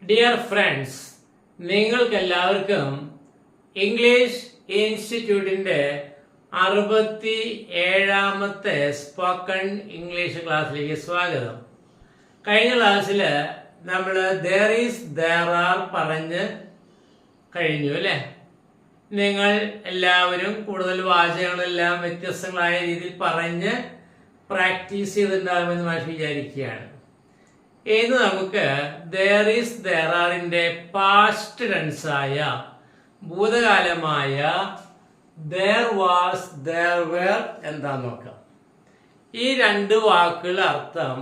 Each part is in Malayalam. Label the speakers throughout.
Speaker 1: ഡിയർ ഫ്രണ്ട്സ്, നിങ്ങൾക്കെല്ലാവർക്കും ഇംഗ്ലീഷ് ഇൻസ്റ്റിറ്റ്യൂട്ടിൻ്റെ 67ാമത്തെ സ്പോക്കൺ ഇംഗ്ലീഷ് ക്ലാസ്സിലേക്ക് സ്വാഗതം. കഴിഞ്ഞ ക്ലാസ്സിൽ നമ്മൾ there is, there are പറഞ്ഞ് കഴിഞ്ഞു അല്ലേ? നിങ്ങൾ എല്ലാവരും കൂടുതൽ വാചകങ്ങളെല്ലാം വ്യത്യസ്തങ്ങളായ രീതിയിൽ പറഞ്ഞ് പ്രാക്ടീസ് ചെയ്തിട്ടുണ്ടാകുമെന്ന് മാഷ് വിചാരിക്കുകയാണ്. ഇന്ന് നമുക്ക് there is, there areന്റെ പാസ്റ്റ് ടെൻസായ ഭൂതകാലമായ there was, there were എന്താന്ന് നോക്കാം. ഈ രണ്ട് വാക്കുകളുടെ അർത്ഥം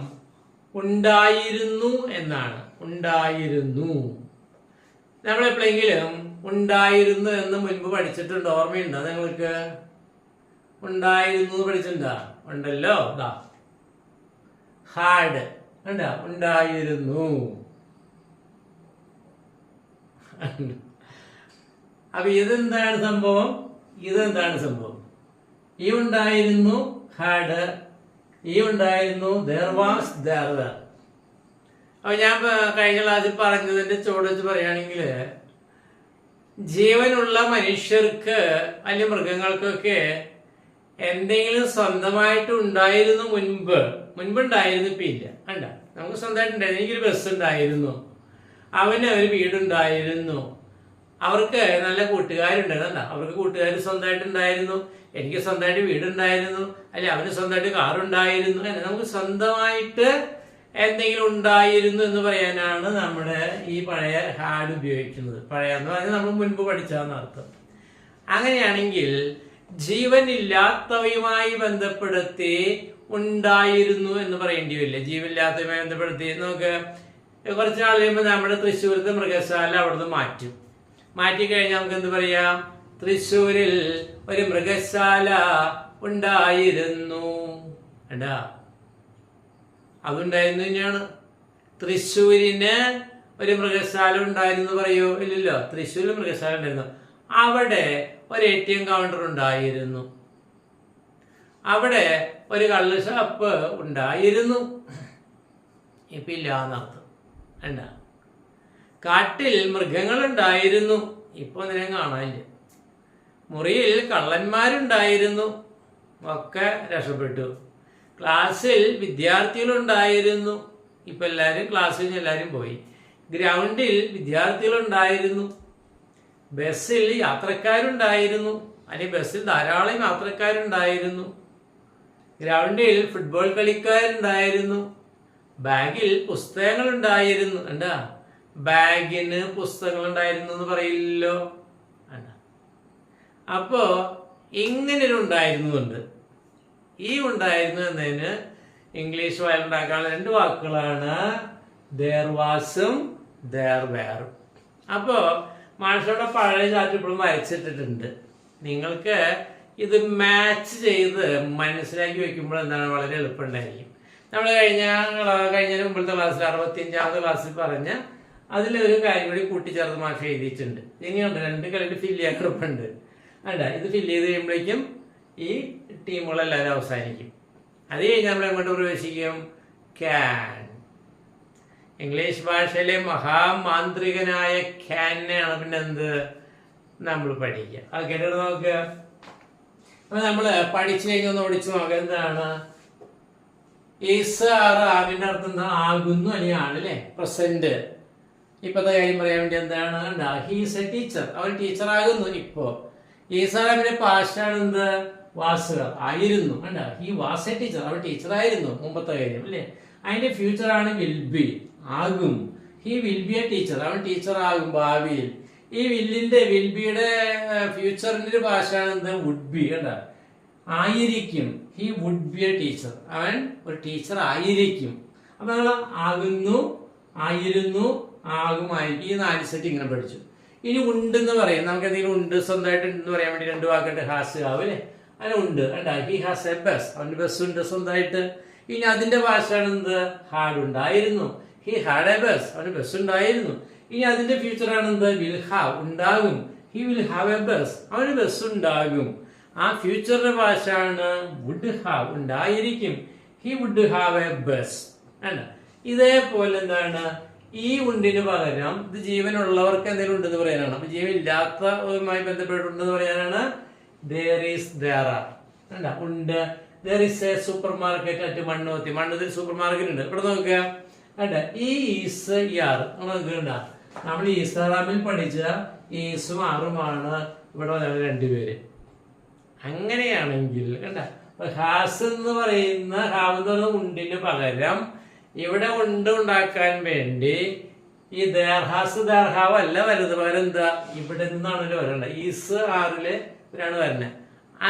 Speaker 1: ഉണ്ടായിരുന്നു എന്നാണ്. ഉണ്ടായിരുന്നു. നമ്മൾ എപ്പോഴെങ്കിലും ഉണ്ടായിരുന്നു എന്ന് മുൻപ് പഠിച്ചിട്ടുണ്ട്? ഓർമ്മയുണ്ടോ നിങ്ങൾക്ക്? ഉണ്ടായിരുന്നു പഠിച്ചിട്ടുണ്ടോ? ഉണ്ടല്ലോ. ഇതാ ഹാഡ് ഉണ്ടാ ഉണ്ടായിരുന്നു. അപ്പൊ ഇതെന്താണ് സംഭവം? ഇതെന്താണ് സംഭവം? ഈ ഉണ്ടായിരുന്നു ഹാഡ്, ഈ ഉണ്ടായിരുന്നു there was, there were. അപ്പൊ ഞാൻ കഴിഞ്ഞ ക്ലാസ്സിൽ പറഞ്ഞതിന്റെ ചുവട് വെച്ച് പറയുകയാണെങ്കിൽ, ജീവനുള്ള മനുഷ്യർക്ക് അല്ലെങ്കിൽ മൃഗങ്ങൾക്കൊക്കെ എന്തെങ്കിലും സ്വന്തമായിട്ട് ഉണ്ടായിരുന്നു മുൻപുണ്ടായിരുന്നു, ഇപ്പം ഇല്ല. കണ്ട, നമുക്ക് സ്വന്തമായിട്ടുണ്ടായിരുന്നു. എനിക്കൊരു ബസ് ഉണ്ടായിരുന്നു, അവന് ഒരു വീടുണ്ടായിരുന്നു, അവർക്ക് നല്ല കൂട്ടുകാരുണ്ടായിരുന്നു. അവർക്ക് കൂട്ടുകാർ സ്വന്തമായിട്ടുണ്ടായിരുന്നു, എനിക്ക് സ്വന്തമായിട്ട് വീടുണ്ടായിരുന്നു, അല്ലെ അവന് സ്വന്തമായിട്ട് കാറുണ്ടായിരുന്നു. അല്ലെ, നമുക്ക് സ്വന്തമായിട്ട് എന്തെങ്കിലും ഉണ്ടായിരുന്നു എന്ന് പറയാനാണ് നമ്മുടെ ഈ പഴയ ഹാഡ് ഉപയോഗിക്കുന്നത്. പഴയ എന്ന് പറഞ്ഞാൽ നമ്മൾ മുൻപ് പഠിച്ചതെന്ന് അർത്ഥം. അങ്ങനെയാണെങ്കിൽ ജീവനില്ലാത്തവയുമായി ബന്ധപ്പെടുത്തി ഉണ്ടായിരുന്നു എന്ന് പറയേണ്ടി വരില്ല. ജീവനില്ലാത്തവയുമായി ബന്ധപ്പെടുത്തി നമുക്ക് കുറച്ച് നാൾ കഴിയുമ്പോൾ നമ്മുടെ തൃശ്ശൂരത്തെ മൃഗശാല അവിടുന്ന് മാറ്റിക്കഴിഞ്ഞാൽ നമുക്ക് എന്ത് പറയാം? തൃശ്ശൂരിൽ ഒരു മൃഗശാല ഉണ്ടായിരുന്നു. എന്താ അതുണ്ടായിരുന്നു തന്നെയാണ്. തൃശ്ശൂരിന് ഒരു മൃഗശാല ഉണ്ടായിരുന്നു പറയോ? ഇല്ലല്ലോ. തൃശ്ശൂരിൽ മൃഗശാല ഉണ്ടായിരുന്നു. അവിടെ ഒരു ATM കൗണ്ടർ ഉണ്ടായിരുന്നു, അവിടെ ഒരു കള്ള് ഷാപ്പ് ഉണ്ടായിരുന്നു. ഇപ്പൊ ഇല്ല എന്നർത്ഥം. എന്താ, കാട്ടിൽ മൃഗങ്ങൾ ഉണ്ടായിരുന്നു, ഇപ്പൊ ഒന്നിനെ കാണാനില്ല. മുറിയിൽ കള്ളന്മാരുണ്ടായിരുന്നു, ഒക്കെ രക്ഷപ്പെട്ടു. ക്ലാസ്സിൽ വിദ്യാർത്ഥികളുണ്ടായിരുന്നു, ഇപ്പൊ എല്ലാവരും ക്ലാസ്സിൽ നിന്ന് എല്ലാവരും പോയി. ഗ്രൗണ്ടിൽ വിദ്യാർത്ഥികളുണ്ടായിരുന്നു, ബസ്സിൽ യാത്രക്കാരുണ്ടായിരുന്നു, അല്ലെങ്കിൽ ബസ്സിൽ ധാരാളം യാത്രക്കാരുണ്ടായിരുന്നു, ഗ്രൗണ്ടിൽ ഫുട്ബോൾ കളിക്കാരുണ്ടായിരുന്നു, ബാഗിൽ പുസ്തകങ്ങൾ ഉണ്ടായിരുന്നു. എന്താ, ബാഗിന് പുസ്തകങ്ങൾ ഉണ്ടായിരുന്നു എന്ന് പറയില്ലല്ലോ. അപ്പോ ഇങ്ങനൊരു ഉണ്ടായിരുന്നുണ്ട്. ഈ ഉണ്ടായിരുന്നു എന്നതിന് ഇംഗ്ലീഷ് വായിലുണ്ടാക്കാനുള്ള രണ്ട് വാക്കുകളാണ് there was ഉം there were. അപ്പോ മാഷയുടെ പഴയ ചാർട്ട് ഇപ്പോഴും വരച്ചിട്ടിട്ടുണ്ട്. നിങ്ങൾക്ക് ഇത് മാച്ച് ചെയ്ത് മനസ്സിലാക്കി വെക്കുമ്പോൾ എന്താണ് വളരെ എളുപ്പമുണ്ടായിരിക്കും. നമ്മൾ കഴിഞ്ഞ മുമ്പത്തെ ക്ലാസ്സിൽ 65ാമത്തെ ക്ലാസ്സിൽ പറഞ്ഞ അതിലൊരു കാര്യം കൂടി കൂട്ടിച്ചേർത്ത് മാഷ എഴുതിയിട്ടുണ്ട്. ഇനിയുണ്ട്, രണ്ട് കളിയിട്ട് ഫില്ല് ചെയ്യാൻ എളുപ്പമുണ്ട്. അല്ല, ഇത് ഫില്ല് ചെയ്ത് കഴിയുമ്പോഴേക്കും ഈ ടീമുകളെല്ലാവരും അവസാനിക്കും. അത് കഴിഞ്ഞ് നമ്മൾ എങ്ങോട്ട് പ്രവേശിക്കും? ക്യാൻ. ഇംഗ്ലീഷ് ഭാഷയിലെ മഹാമാന്ത്രികനായ ക്യാനെയാണ് പിന്നെ എന്ത് നമ്മൾ പഠിക്കുക. അത് കേട്ടിട്ട് നോക്കുക. അപ്പൊ നമ്മൾ പഠിച്ചു കഴിഞ്ഞൊന്ന് ഓടിച്ചു നോക്കുക. എന്താണ് ആവിന്റെ അർത്ഥം? എന്താ? ആകുന്നു അല്ലെങ്കിൽ ആണ്, അല്ലെ? പ്രസന്റ്. ഇപ്പത്തെ കാര്യം പറയാൻ വേണ്ടി എന്താണ്? ഹീസ് എ ടീച്ചർ, അവൻ ടീച്ചർ ആകുന്നു. ഇപ്പോ ഈസാറിന്റെ പാസ്റ്റാണ് എന്ത്? വാസ്, ആയിരുന്നു. ഹി വാസ് എ ടീച്ചർ, അവൻ ടീച്ചർ ആയിരുന്നു. മുമ്പത്തെ കാര്യം അല്ലേ? അതിന്റെ ഫ്യൂച്ചർ ആണ് വിൽ ബി, ആകും. He will be a teacher, അവൻ ടീച്ചർ ആകും ഭാവിയിൽ. ഈ വിൽ ബിയുടെ ഫ്യൂച്ചറിന്റെ ഒരു ഭാഷയാണ് എന്ത്? Would be. ആയിരിക്കും. He would be a teacher, അവൻ ഒരു ടീച്ചർ ആയിരിക്കും. അപ്പൊ നമ്മൾ ആകുന്നു, ആയിരുന്നു, ആകുമായിരിക്കും, ഈ 4 സെറ്റ് ഇങ്ങനെ പഠിച്ചു. ഇനി ഉണ്ടെന്ന് പറയാം. നമുക്ക് എന്തെങ്കിലും ഉണ്ട്, സ്വന്തമായിട്ട് ഉണ്ടെന്ന് പറയാൻ വേണ്ടി രണ്ട് വാക്കുണ്ട്. ഹാസ് ആവും അല്ലേ? അങ്ങനെ ഉണ്ട്. ഹി ഹാസ് എ ബസ്, അവന്റെ ബസ് ഉണ്ട് സ്വന്തമായിട്ട്. ഇനി അതിന്റെ ഭാഷയാണ് എന്ത്? ഹാഡ്, ഉണ്ടായിരുന്നു. ഹി ഹാഡ് എ ബസ്, അവന് ബസ് ഉണ്ടായിരുന്നു. ഇനി അതിന്റെ ഫ്യൂച്ചർ ആണ് എന്ത്? വിൽ ഹാവ്, ഉണ്ടാകും. He will have a bus, അവന് ബസ് ഉണ്ടാകും. ആ ഫ്യൂച്ചറിന്റെ ഭാഷയാണ് വുഡ് ഹാവ്, ഉണ്ടായിരിക്കും. He would have a bus. ഇതേപോലെ എന്താണ് ഈ ഉണ്ടിന് പകരം ഇത് ജീവനുള്ളവർക്ക് എന്തെങ്കിലും ഉണ്ടെന്ന് പറയാനാണ്. അപ്പൊ ജീവൻ ഇല്ലാത്തതുമായി ബന്ധപ്പെട്ടുണ്ടെന്ന് പറയാനാണ് there is there are. ഉണ്ട്. there is a supermarket at Mannuthy. മണ്ണുത്തിൽ സൂപ്പർ മാർക്കറ്റ് ഉണ്ട്. ഇവിടെ നോക്കുക ഈ ഈസ് യാർ നോക്കണ്ട. നമ്മൾ ഈസ്താറാമിൽ പഠിച്ച ഈസും ആറുമാണ് ഇവിടെ രണ്ടുപേര്. അങ്ങനെയാണെങ്കിൽ കണ്ട ഹാസ് എന്ന് പറയുന്ന ഹാവ് എന്ന് പറയുന്ന ഉണ്ടിന് പകരം ഇവിടെ ഉണ്ട് ഉണ്ടാക്കാൻ വേണ്ടി ഈ ദേർഹാസ് ദേർഹാവ് അല്ല വരുന്നത്. പകരം എന്താ ഇവിടെ നിന്നാണല്ലോ വരേണ്ടത്. ഈസ് ആറില് ഇവരാണ് വരുന്നത്.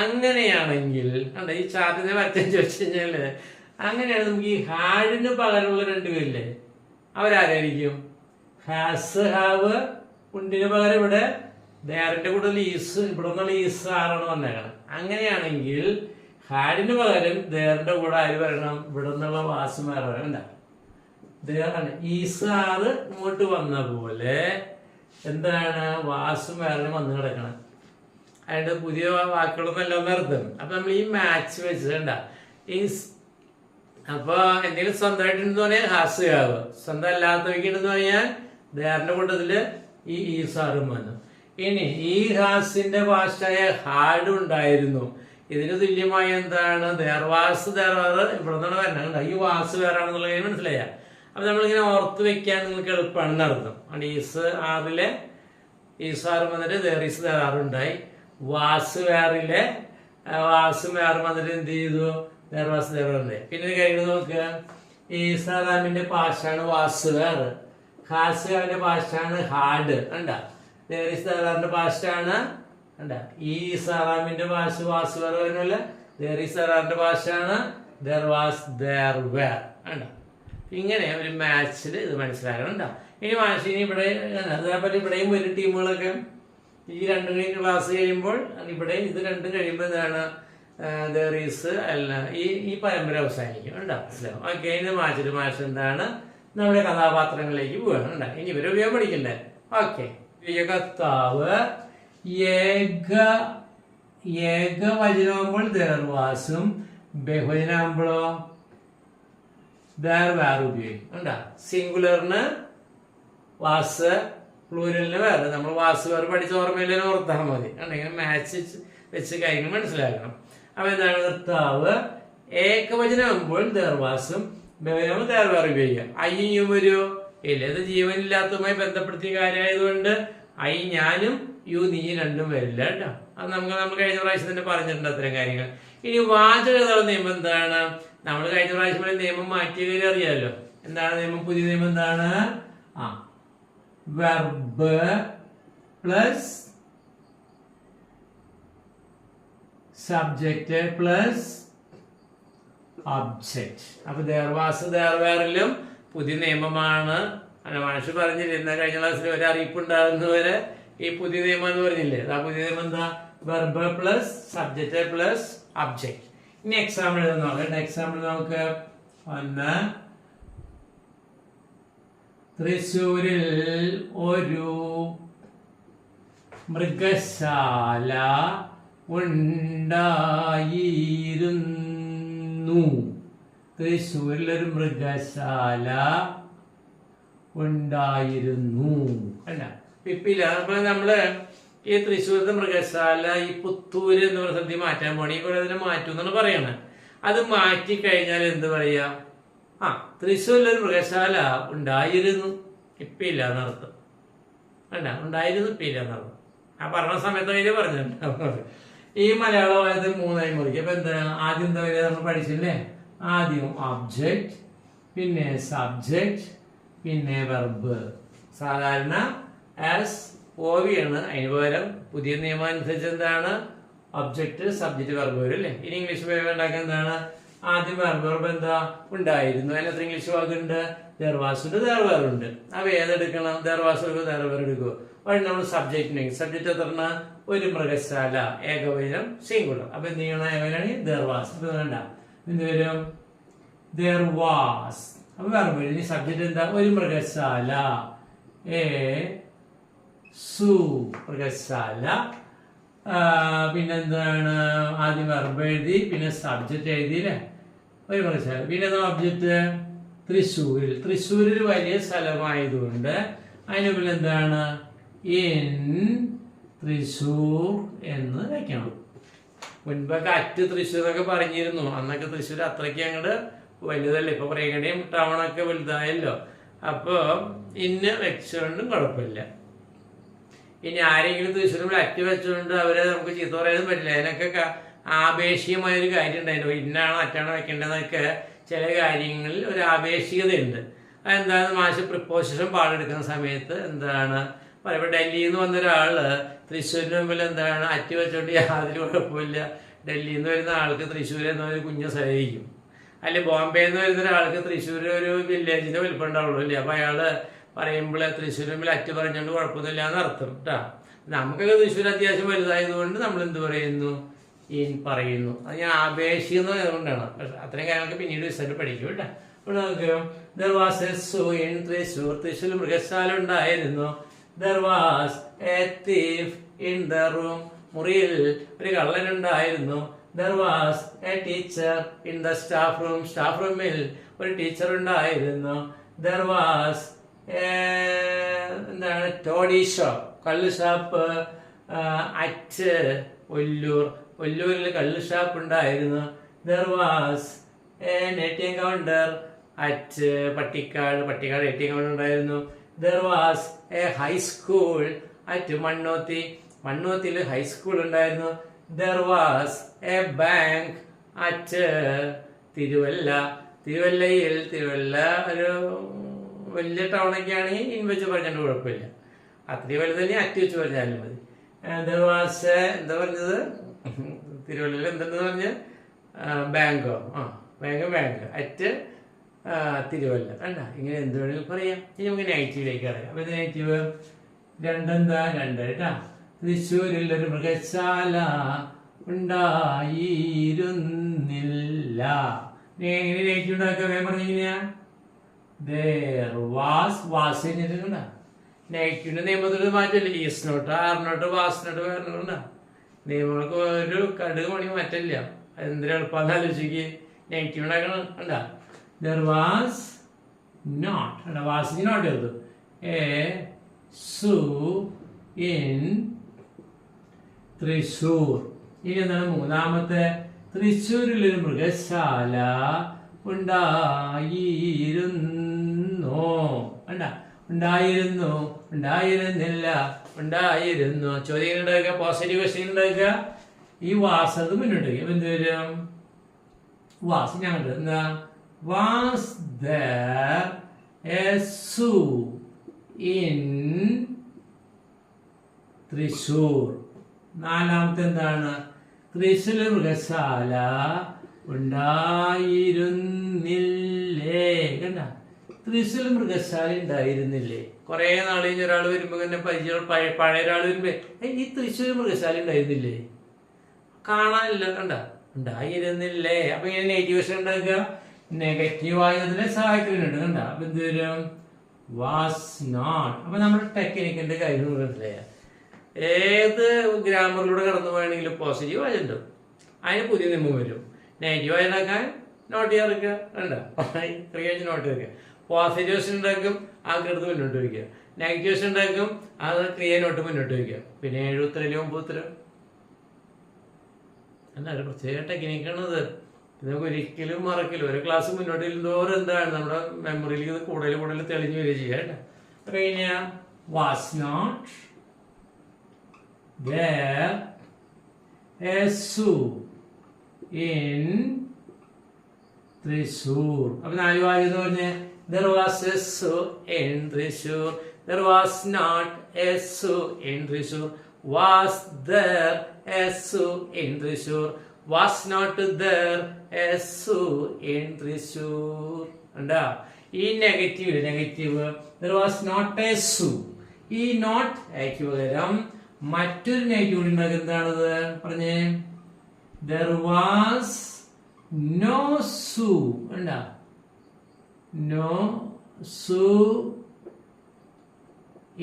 Speaker 1: അങ്ങനെയാണെങ്കിൽ കണ്ട ഈ ചാർട്ടിനെ വരച്ചാൽ ചോദിച്ചു കഴിഞ്ഞാല് അങ്ങനെയാണ് നമുക്ക് ഈ ഹാഡിന് പകരമുള്ള രണ്ടുപേരില്ലേ അവരാരായിരിക്കും? ഹാസ് ഹാവ് ഉണ്ടിന് പകരം ഇവിടെ ദേറിന്റെ കൂടുതൽ ഈസ് ഇവിടെ നിന്നുള്ള ഈസ് ആറാണ് വന്നേക്കണം. അങ്ങനെയാണെങ്കിൽ ഹാഡിന് പകരം ദേറിന്റെ കൂടെ ആര് വരണം? ഇവിടെ നിന്നുള്ള വാസും വേറെ വരണ്ട. ദേറാണ് ഈസ് ആറ് ഇങ്ങോട്ട് വന്ന പോലെ എന്താണ് വാസും വേറെ വന്ന് കിടക്കണം. അതിന്റെ പുതിയ വാക്കുകളൊന്നല്ല ഒന്നർത്ഥം. അപ്പൊ നമ്മൾ ഈ മാച്ച് വെച്ചിട്ടുണ്ട ഈസ്. അപ്പൊ എന്തെങ്കിലും സ്വന്തമായിട്ടുണ്ടെന്ന് പറഞ്ഞാൽ ഹാസ് ഹാവ്, സ്വന്തം അല്ലാത്തവയ്ക്കുണ്ടെന്ന് പറഞ്ഞാൽ ദേറിന്റെ കൂട്ടത്തില് ഈ ഈസാറും വന്നു. ഇനി ഈ ഹാസിന്റെ ഭാഷയായ ഹാഡ് ഉണ്ടായിരുന്നു. ഇതിന് തുല്യമായ എന്താണ്? ദേർവാസ് ദേർവാറ് ഇവിടെ നിന്നാണ് വരുന്നത്. ഈ വാസ് വേറാണെന്നുള്ള കാര്യം മനസ്സിലായ. അപ്പൊ നമ്മളിങ്ങനെ ഓർത്ത് വെക്കാൻ നിങ്ങൾക്ക് എളുപ്പമാണ് നടത്തും. അതുകൊണ്ട് ഈസ് ആറിലെ ഈസാറും വന്നിട്ട് ദേറീസ് ദേറാറുണ്ടായി. വാസ് വേറിലെ വാസും വേറും വന്നിട്ട് എന്ത് ചെയ്തു? ദേർവാസ് ദേറാറുണ്ടായി. പിന്നെ കാര്യം നോക്കുക, ഈസാറാമിന്റെ ഭാഷയാണ് വാസ് വേറ്, ഹാസ് വേറിന്റെ ഭാഷയാണ് ഹാഡ്. കണ്ടാ ദേറീസ് ദേറാറിന്റെ ഭാഷയാണ് ഈ സാറാമിന്റെ ഭാഷ വാസ് വേറെ വരുന്നല്ല. ദേറിന്റെ ഭാഷയാണ് ദർവാസ് ദർ വേർ. ഇങ്ങനെ ഒരു മാച്ചിൽ ഇത് മനസ്സിലാക്കണം. ഇനി ഇനി ഇവിടെ അതേപോലെ ഇവിടെയും ഒരു ടീമുകളൊക്കെ ഈ രണ്ട് ക്ലാസ് കഴിയുമ്പോൾ ഇവിടെ ഇത് രണ്ടും കഴിയുമ്പോൾ എന്താണ് ദറീസ് അല്ല ഈ പരമ്പര അവസാനിക്കും. മനസ്സിലാവും. ഓക്കെ, ഇത് മാച്ച് എന്താണ് നമ്മുടെ കഥാപാത്രങ്ങളിലേക്ക് പോവുകയാണ്. ഇനി ഇവരെ ഉപയോഗം പഠിക്കണ്ടേ? ഓക്കെ, കർത്താവ് ഏകവചനമാകുമ്പോൾ ദേർവാസും ബഹുവചനാകുമ്പോഴോ ദേർ വേറെ ഉപയോഗിക്കും. സിംഗുലറിന് വാസ്, പ്ലൂരലിന് വേറെ. നമ്മൾ വാസ് വേറെ പഠിച്ച ഓർമ്മയില്ലേ ഓർത്താൽ മതി. ഇങ്ങനെ മാച്ച് വെച്ച് കാര്യങ്ങൾ മനസ്സിലാക്കണം. അപ്പൊ എന്താണ്? കർത്താവ് ഏകവചനമാകുമ്പോൾ ദേർവാസും ബഹുവചനമാകുമ്പോൾ ദേർ വേറെ ഉപയോഗിക്കാം. അയ്യും വരുമോ? ഇല്ല, ഇത് ജീവനില്ലാത്തതുമായി ബന്ധപ്പെടുത്തിയ കാര്യമായതുകൊണ്ട് ഐ ഞാനും യു നീ രണ്ടും വരില്ല കേട്ടോ. അത് നമ്മൾ കഴിഞ്ഞ പ്രാവശ്യം തന്നെ പറഞ്ഞിട്ടുണ്ട് അത്തരം കാര്യങ്ങൾ. ഇനി വാചകത നിയമം എന്താണ്? നമ്മൾ കഴിഞ്ഞ പ്രാവശ്യം നിയമം മാറ്റിയ കാര്യം അറിയാമല്ലോ. എന്താണ് നിയമം? പുതിയ നിയമം എന്താണ്? Verb plus subject plus object. അപ്പൊ ദേർവാസ് ദേർവേറിലും പുതിയ നിയമമാണ്. മനുഷ്യ പറഞ്ഞിരുന്ന കഴിഞ്ഞ ക്ലാസ്സിൽ ഒരു അറിയിപ്പ് ഉണ്ടാകുന്നവരെ ഈ പുതിയ നിയമം എന്ന് പറഞ്ഞില്ലേ? ആ പുതിയ നിയമം എന്താ? Verb plus subject plus object. ഇനി എക്സാമ്പിൾ നോക്കാം. എക്സാമ്പിൾ നമുക്ക് ഒന്ന്, തൃശ്ശൂരിൽ ഒരു മൃഗശാല ഉണ്ടായിരുന്നു. തൃശ്ശൂരിൽ ഒരു മൃഗശാല ഉണ്ടായിരുന്നു. അല്ല പിപ്പില്ല. അപ്പൊ നമ്മള് ഈ തൃശ്ശൂരത്തെ മൃഗശാല ഈ പുത്തൂര് എന്ന് പറയുന്ന സ്ഥലത്ത് മാറ്റാൻ പോണി. ഇവിടെ അതിനെ മാറ്റും എന്നാണ് പറയണത്. അത് മാറ്റി കഴിഞ്ഞാൽ എന്ത് പറയാ? തൃശ്ശൂരിലൊരു മൃഗശാല ഉണ്ടായിരുന്നു, ഇപ്പൊ ഇല്ല എന്നർത്ഥം. ഉണ്ടായിരുന്നു, ഇപ്പൊ ഇല്ല എന്നർത്ഥം. ആ പറഞ്ഞ സമയത്ത് അതിൽ പറഞ്ഞിട്ടുണ്ട്. ഈ മലയാളമായത് മൂന്നായി മുറിക്കും. അപ്പൊ എന്താ ആദ്യം എന്താ വരിക? നമ്മൾ പഠിച്ചില്ലേ? ആദ്യം ഒബ്ജക്റ്റ്, പിന്നെ സബ്ജക്റ്റ്, പിന്നെ വെർബ്. സാധാരണ ആസ് ഓവിയാണ്. അതിന് പകരം പുതിയ നിയമം അനുസരിച്ച് എന്താണ്? ഒബ്ജക്റ്റ് സബ്ജക്റ്റ് വെർബ് വരും അല്ലേ? ഇനി ഇംഗ്ലീഷ് വേവ് ഉണ്ടാക്കാൻ എന്താണ്? ആദ്യം വെർബ്. വെർബ് എന്താ? ഉണ്ടായിരുന്നു. അതിനകത്ത് ഇംഗ്ലീഷ് വാക്കുണ്ട്, ദർവാസുണ്ട്, ദർവേറുണ്ട്. അപ്പൊ ഏതെടുക്കണം? ദർവാസ് എടുക്കുമോ ദർവേർ എടുക്കുമോ? വഴി നമ്മൾ സബ്ജക്റ്റിനെ സബ്ജക്റ്റ് എത്ര? ഒരു മൃഗശാല, ഏകവചനം, സിംഗുലർ. അപ്പൊ എന്ത് ചെയ്യണം? ഏകവചനാണ് ദർവാസ്. അപ്പൊ വേണ്ട എന്ത് വരും? ദർവാസ്. അപ്പൊ വെർബ്. ഇനി സബ്ജക്റ്റ് എന്താ? ഒരു മൃഗശാല, മൃഗശാല. പിന്നെന്താണ്? ആദ്യം വെർബ് എഴുതി, പിന്നെ സബ്ജക്റ്റ് എഴുതിയില്ലേ? ഒരു മൃഗശാല. പിന്നെ എന്താ ഒബ്ജക്റ്റ്? തൃശ്ശൂരിൽ വലിയ സ്ഥലമായതുകൊണ്ട് അതിന് മുമ്പിൽ എന്താണ് ഇൻ തൃശ്ശൂർ എന്ന് വെക്കണം. മുൻപൊക്കെ അറ്റ് തൃശ്ശൂർ എന്നൊക്കെ പറഞ്ഞിരുന്നു. അന്നൊക്കെ തൃശ്ശൂർ അത്രയ്ക്ക് അങ്ങോട്ട് വലുതല്ലേ. ഇപ്പൊ കുറേക്കടെയും ടൗണൊക്കെ വലുതായല്ലോ. അപ്പൊ ഇന്ന് വെച്ചുകൊണ്ടും കുഴപ്പമില്ല. ഇനി ആരെങ്കിലും തൃശ്ശൂരിൽ അറ്റ് വെച്ചുകൊണ്ട് അവരെ നമുക്ക് ചീത്ത പറയാനും പറ്റില്ല. അതിനൊക്കെ ആപേക്ഷികമായ ഒരു കാര്യം ഉണ്ടായിരുന്നു. ഇന്നാണോ അറ്റാണോ വെക്കേണ്ടതെന്നൊക്കെ ചില കാര്യങ്ങളിൽ ഒരു ആപേക്ഷികതയുണ്ട്. അതെന്താണെന്ന് മാഷ് പ്രിപ്പോസിഷൻ പാടെടുക്കുന്ന സമയത്ത് എന്താണ് പറയുമ്പോൾ ഡൽഹിയിൽ നിന്ന് വന്ന ഒരാള് തൃശ്ശൂരിന് മുമ്പിൽ എന്താണ് അറ്റ് വെച്ചോണ്ട് യാതൊരു കുഴപ്പമില്ല. ഡൽഹിയിൽ നിന്ന് വരുന്ന ആൾക്ക് തൃശ്ശൂർ എന്നൊരു കുഞ്ഞ സ്ഥലമായിരിക്കും. അല്ലെ ബോംബെയിൽ നിന്ന് വരുന്ന ഒരാൾക്ക് തൃശ്ശൂർ ഒരു വില്ലേജിന്റെ വലിപ്പം ഉണ്ടാവുള്ളൂ അല്ലേ. അപ്പൊ അയാള് പറയുമ്പോൾ തൃശ്ശൂർ മുമ്പിൽ അറ്റ് പറഞ്ഞുകൊണ്ട് കുഴപ്പമൊന്നുമില്ല എന്ന് അർത്ഥം കേട്ടാ. നമുക്കൊക്കെ തൃശ്ശൂർ അത്യാവശ്യം വലുതായതുകൊണ്ട് നമ്മൾ എന്ത് പറയുന്നു പറയുന്നു. അത് ഞാൻ ആപേക്ഷികം അതുകൊണ്ടാണ്. പക്ഷെ അത്രയും കാര്യങ്ങളൊക്കെ പിന്നീട് വിശദമായിട്ട് പഠിക്കും കേട്ടോ. അപ്പോൾ നമുക്ക് there was a zoo in Thrissur മൃഗശാല ഉണ്ടായിരുന്നു. there was a thief in the room മുറിയിൽ ഒരു കള്ളൻ ഉണ്ടായിരുന്നു. there was a teacher in the staff റൂമിൽ ഒരു ടീച്ചർ ഉണ്ടായിരുന്നു. there was എന്താണ് ടോഡി ഷോപ്പ് കള്ള് ഷാപ്പ് അറ്റ് ഒല്ലൂരിൽ കള്ള് ഷാപ്പ് ഉണ്ടായിരുന്നു. there was an ATM counter at Pattikkad ATM counter ഉണ്ടായിരുന്നു. there was a high school at മണ്ണോത്തിയിൽ ഹൈസ്കൂൾ ഉണ്ടായിരുന്നു. there was a bank at Thiruvalla ഒരു വലിയ ടൗണൊക്കെ ആണെങ്കിൽ ഇൻ വെച്ച് പറഞ്ഞാൽ കുഴപ്പമില്ല. അത്രയും വലുതന്നെ അറ്റ് വെച്ച് പറഞ്ഞാലും മതി. there was എന്താ പറഞ്ഞത് തിരുവല്ലയിൽ എന്തെന്ന് പറഞ്ഞ ബാങ്കോ ബാങ്ക് അറ്റ് തിരുവല്ല കണ്ട. ഇങ്ങനെ എന്ത് വേണമെങ്കിലും പറയാം. ഇനി നമുക്ക് നെഗറ്റീവിലേക്ക് അറിയാം. അപ്പൊ ഇത് നെഗറ്റീവ് രണ്ട് കേട്ടാ. തൃശ്ശൂരിൽ ഒരു മൃഗശാല ഉണ്ടായിരുന്നില്ല. എങ്ങനെ നെഗറ്റീവ് ഉണ്ടാക്കുക വേഗം പറഞ്ഞിങ്ങനെയാ there was കഴിഞ്ഞിട്ടുണ്ട. നെഗറ്റീവിന്റെ നിയമത്തിൽ മാറ്റല്ലേ. Is not are not was not പറഞ്ഞുകൊണ്ട നിയമങ്ങൾക്ക് ഒരു കടുക് മണി മാറ്റില്ല. എന്തിനാ എളുപ്പമെന്ന് ആലോചിക്ക്. നെഗറ്റീവ് ഉണ്ടാക്കണം കണ്ട. there was not ചെയ്തു a zoo in തൃശ്ശൂർ. ഇനി എന്താണ് മൂന്നാമത്തെ തൃശ്ശൂരിലൊരു മൃഗശാല ഉണ്ടായിരുന്നു. ഉണ്ടായിരുന്നില്ല ഉണ്ടായിരുന്നു. ചോദ്യം ഉണ്ടാക്കുക പോസിറ്റീവ് ക്വസ്റ്റ്യൻ ഉണ്ടാക്കുക. ഈ വാസത് മുന്നോട്ട് വയ്ക്കുക. എന്ത് വരും വാസ് ഞാൻ കണ്ടത് എന്താ was there a zoo in Thrissur. നാലാമത്തെ എന്താണ് തൃശ്ശൂർ മൃഗശാല ഉണ്ടായിരുന്നില്ലേ. കണ്ട തൃശ്ശൂർ മൃഗശാല ഉണ്ടായിരുന്നില്ലേ. കുറെ നാൾ കഴിഞ്ഞ ഒരാൾ വരുമ്പോ തന്നെ പരിചയം പഴയ ഒരാൾ വരുമ്പോ ഈ തൃശ്ശൂർ മൃഗശാല ഉണ്ടായിരുന്നില്ലേ കാണാനില്ല. കണ്ട ഉണ്ടായിരുന്നില്ലേ. അപ്പൊ ഇങ്ങനെ നെഗറ്റീവ് ഉണ്ടാക്കുക. നെഗറ്റീവായതിനെ സഹായിക്കുന്നുണ്ട് കണ്ട. അപ്പൊ എന്ത് വരും വാസ് നോട്ട്. അപ്പൊ നമ്മുടെ ടെക്നിക്കിന്റെ കാര്യം മനസ്സിലായ ഏത് ഗ്രാമറിലൂടെ കടന്നു പോയാണെങ്കിലും പോസിറ്റീവ് ആയിട്ടുണ്ടാവും. അതിന് പുതിയ നിയമം വരും. നെഗറ്റീവ് ആയിട്ടാക്കാൻ നോട്ട് ചെയ്യാറുക കണ്ട ക്രിയേറ്റ് നോട്ട് വയ്ക്കുക. പോസിറ്റീവ്സ് ഉണ്ടാക്കും ആഗ്രഹത്ത് മുന്നോട്ട് വയ്ക്കുക. നെഗറ്റീവ്സ് ഉണ്ടാക്കും അത് ക്രിയ നോട്ട് മുന്നോട്ട് വയ്ക്കുക. പിന്നെ 7 ഉത്തരം 9 ഉത്തരം അല്ല ഒരു പ്രത്യേക ടെക്നിക്കാണത്. നമുക്ക് ഒരിക്കലും മറക്കില്ല. ഒരു ക്ലാസ് മുന്നോട്ട് ഇല്ലോറും എന്താണ് നമ്മുടെ മെമ്മറിയിലേക്ക് കൂടുതൽ തെളിഞ്ഞു വരിക ചെയ്യുക കേട്ടോ. അപ്പൊ കഴിഞ്ഞാ was not there a zoo in Thrissur. അപ്പൊ 4 വാക്യം പറഞ്ഞ് there was a zoo in Thrissur. there was not a zoo in Thrissur. was there a zoo in Thrissur. was not there a zoo in Thrissur. കണ്ടാ ഈ negative there was not a zoo. ഈ നോട്ട് ആക്കി പകരം മറ്റൊരു നെഗറ്റീവ് ഉണ്ടാക്കുക. എന്താണത് പറഞ്ഞേ there was no zoo. കണ്ടാ no zoo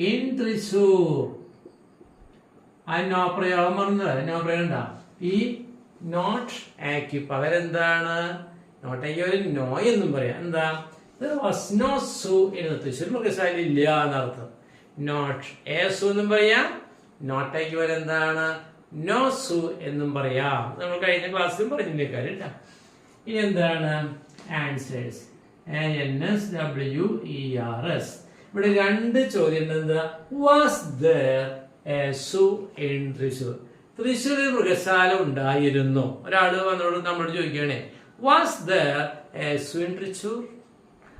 Speaker 1: in തൃശ്ശൂർ. ആ നോ പ്രയോഗം പറഞ്ഞത് നോ പ്രയോഗം ഉണ്ടാ. ഈ നോട്ട് ആക്കി പകരം എന്താണ് നോട്ട് ആക്കി ഒരു നോ എന്നും പറയാം. എന്താ there was no zoo in Thrissur മൃഗശാല ഇല്ല എന്നർത്ഥം. നോട്ട് എ സൂ എന്നും പറയാം, നോട്ടേക്ക് വരെ എന്താണ് നോ സൂ എന്നും പറയാം. നമ്മൾ കഴിഞ്ഞ ക്ലാസ്സിലും പറഞ്ഞില്ലേ കാര്യം. ഇനി എന്താണ് ആൻസേഴ്സ്? ANSWERS. ഇവിടെ രണ്ട് ചോദ്യം ഉണ്ട്. Was there a zoo in Thrissur? തൃശ്ശൂരിൽ മൃഗശാല ഉണ്ടായിരുന്നു. ഒരാള് വന്നോട് നമ്മളോട് ചോദിക്കുകയാണേ, was there a zoo in Thrissur?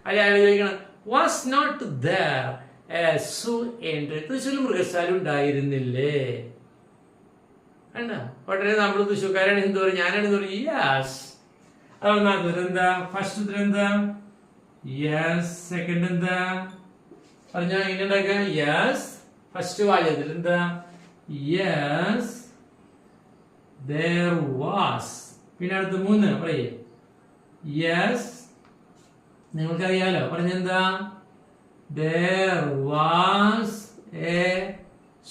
Speaker 1: അയാൾ ചോദിക്കണം, was not there a zoo in തൃശ്ശൂരിൽ മൃഗശാല ഉണ്ടായിരുന്നില്ലേ? വേണ്ട, ഉടനെ നമ്മൾ തൃശ്ശൂർക്കാരാണ് എന്ത് പറയും? ഞാനാണ് എന്ത് പറയും? യെസ്. അതൊന്നാമത് എന്താ? ഫസ്റ്റ് ഉത്തരം എന്താ? യെസ്. സെക്കൻഡ് എന്താ പറഞ്ഞ? ഇങ്ങനെ ഉണ്ടാക്കുക. യെസ്. ഫസ്റ്റ് വാചകത്തിൽ എന്താ? Yes there was. പിന്നെ അടുത്ത് മൂന്ന് പറയേ. യെസ് നിങ്ങൾക്കറിയാലോ, പറഞ്ഞെന്താ? there was a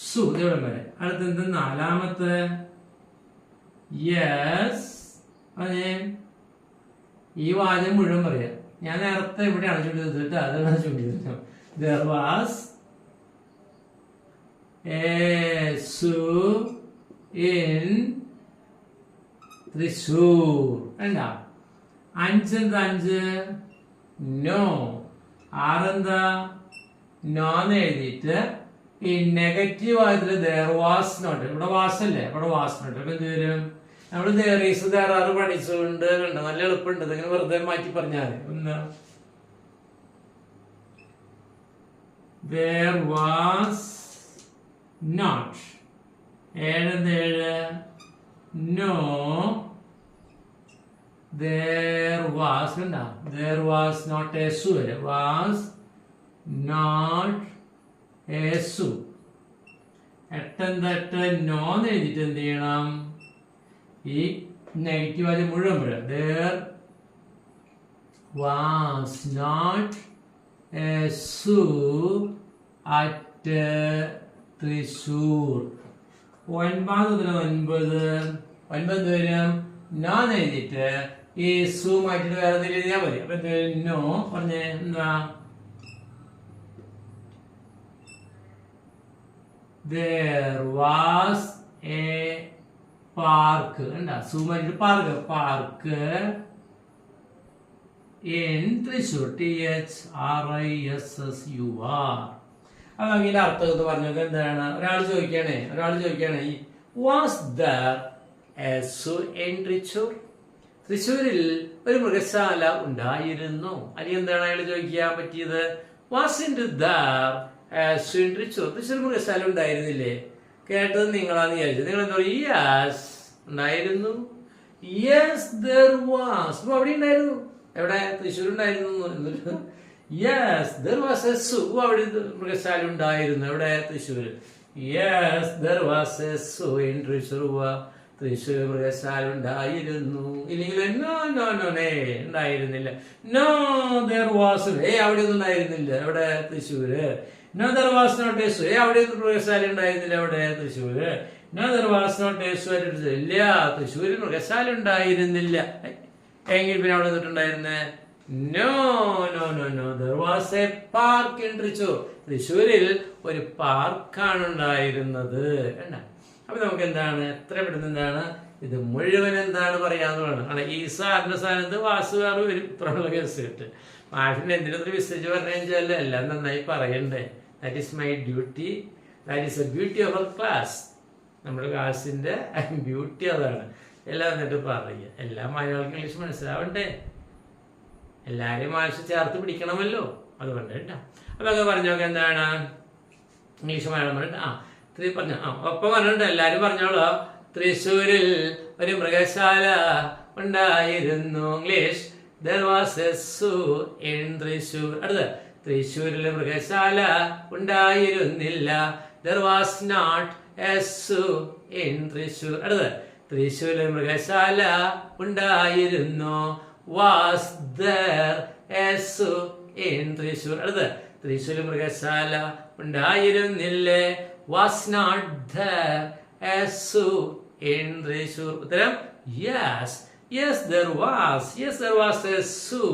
Speaker 1: zoo. ഇവിടെ വരെ. അടുത്ത് എന്താ? നാലാമത്തെ യെസ് പറഞ്ഞേ. ഈ വാചകം മുഴുവൻ പറയാം. ഞാൻ നേരത്തെ ഇവിടെയാണ് ചൂണ്ടിട്ട്, അതാണ് ചൂണ്ടിയത്. there was a zoo in Thrissur. എന്താ? അഞ്ചെന്താ? അഞ്ച് നോ. ആറെന്താ? നോന്ന് എഴുതിയിട്ട് ഈ നെഗറ്റീവ് ആയതിൽ there was not. ഇവിടെ വാസല്ലേ, ഇവിടെ വാസ് നോട്ട്. അപ്പൊ എന്ത് വരും? നമ്മള് there is there are പഠിച്ചുകൊണ്ട് കണ്ടോ, നല്ല എളുപ്പമുണ്ട്. ഇങ്ങനെ വെറുതെ മാറ്റി പറഞ്ഞാൽ ഒന്ന് there was not. ഏഴ് no there was. കണ്ടോ, there was not a zoo. was not a zoo. എട്ടെന്താ? നോന്ന് എഴുതിയിട്ട് എന്ത് ചെയ്യണം? ഈ നെഗറ്റീവ് ആയ മുഴുവൻ പറയാം. there was not a zoo at Thrissur. ഒൻപത് വരും. നോൺ എഴുതിയിട്ട് ഈ സൂ മാറ്റിട്ട് വേറെ എന്തെങ്കിലും എഴുതിയാൽ മതി. അപ്പൊ നോ പറഞ്ഞേ എന്താ? there was a park. എന്താ? സൂ മാറ്റിട്ട് പാർക്ക് in തൃശ്ശൂർ. THRISSUR. അത് അങ്ങനെ അർത്ഥം എന്ന് പറഞ്ഞത് എന്താണ്? ഒരാൾ ചോദിക്കുകയാണെ was there a zoo in Thrissur? തൃശ്ശൂരിൽ ഒരു മൃഗശാല ഉണ്ടായിരുന്നു. അല്ലെങ്കിൽ എന്താണ് അയാൾ ചോദിക്കാൻ പറ്റിയത്? wasn't there a zoo in Thrissur? Thrissur മൃഗശാല ഉണ്ടായിരുന്നില്ലേ? കേട്ടത് നിങ്ങളാന്ന് വിചാരിച്ചത്. നിങ്ങൾ എന്താ പറയുക? യെസ് ഉണ്ടായിരുന്നു. Yes there was. അപ്പൊ അവിടെ ഉണ്ടായിരുന്നു. എവിടെ? തൃശ്ശൂർ ഉണ്ടായിരുന്നു. Yes there was a zoo. അവിടെ മൃഗശാല ഉണ്ടായിരുന്നു. എവിടെ? Thrissur. Yes there was a zoo in Thrissur. Thrissur മൃഗശാല ഉണ്ടായിരുന്നു. ഇല്ലെങ്കിൽ നോ ഉണ്ടായിരുന്നില്ല. No there was. അവിടെ ഒന്നും ഉണ്ടായിരുന്നില്ല. എവിടെ? Thrissur. No there was not a zoo. അവിടെ മൃഗശാല ഉണ്ടായിരുന്നില്ല. എവിടെ? Thrissur. No there was not a zoo. ഇല്ല, തൃശ്ശൂരിൽ മൃഗശാല ഉണ്ടായിരുന്നില്ല. എങ്കിൽ പിന്നെ അവിടെ നിന്നിട്ടുണ്ടായിരുന്നേ? No there was a park in Thrissur. തൃശ്ശൂരിൽ ഒരു പാർക്കാണ് ഉണ്ടായിരുന്നത്. അപ്പൊ നമുക്ക് എന്താണ്? എത്ര പെട്ടെന്ന് എന്താണ് ഇത് മുഴുവൻ എന്താണ് പറയാന്നുള്ളതാണ്. കാരണം ഈ സാറിന്റെ സ്ഥാനത്ത് വാസുകാർ വരും. ഇത്രയുള്ള കേസ് കിട്ട് മാഷിന് എന്തിനൊരു വിശ്വസിച്ച് പറഞ്ഞു കഴിഞ്ഞാൽ എല്ലാം നന്നായി പറയണ്ടേ. That is my duty. That is a beauty of our class. നമ്മുടെ ക്ലാസിന്റെ ബ്യൂട്ടി അതാണ്. എല്ലാം എന്നിട്ട് പറയുക. എല്ലാം മലയാളം ഇംഗ്ലീഷ് മനസ്സിലാവണ്ടേ? എല്ലാവരെയും മാഷ് ചേർത്ത് പിടിക്കണമല്ലോ. അതുകൊണ്ട് കേട്ടോ. അതൊക്കെ പറഞ്ഞോക്കെ എന്താണ് ഇംഗ്ലീഷ് മലയാളം പറഞ്ഞിട്ട് പറഞ്ഞ ഒപ്പം പറഞ്ഞിട്ട് എല്ലാരും പറഞ്ഞോളൂ. തൃശ്ശൂരിൽ ഒരു മൃഗശാല ഉണ്ടായിരുന്നു. English there was a zoo in Thrissur. അടുത്ത് തൃശ്ശൂരിൽ മൃഗശാല ഉണ്ടായിരുന്നില്ല. there was not a zoo in Thrissur. അടുത്ത് തൃശ്ശൂരിൽ മൃഗശാല ഉണ്ടായിരുന്നു. was there a zoo in Thrissur. അടുത്ത് തൃശ്ശൂരിൽ മൃഗശാല ഉണ്ടായിരുന്നില്ലേ? was not there a zoo in Thrissur. ഉത്തരം yes there was. Yes there was a zoo.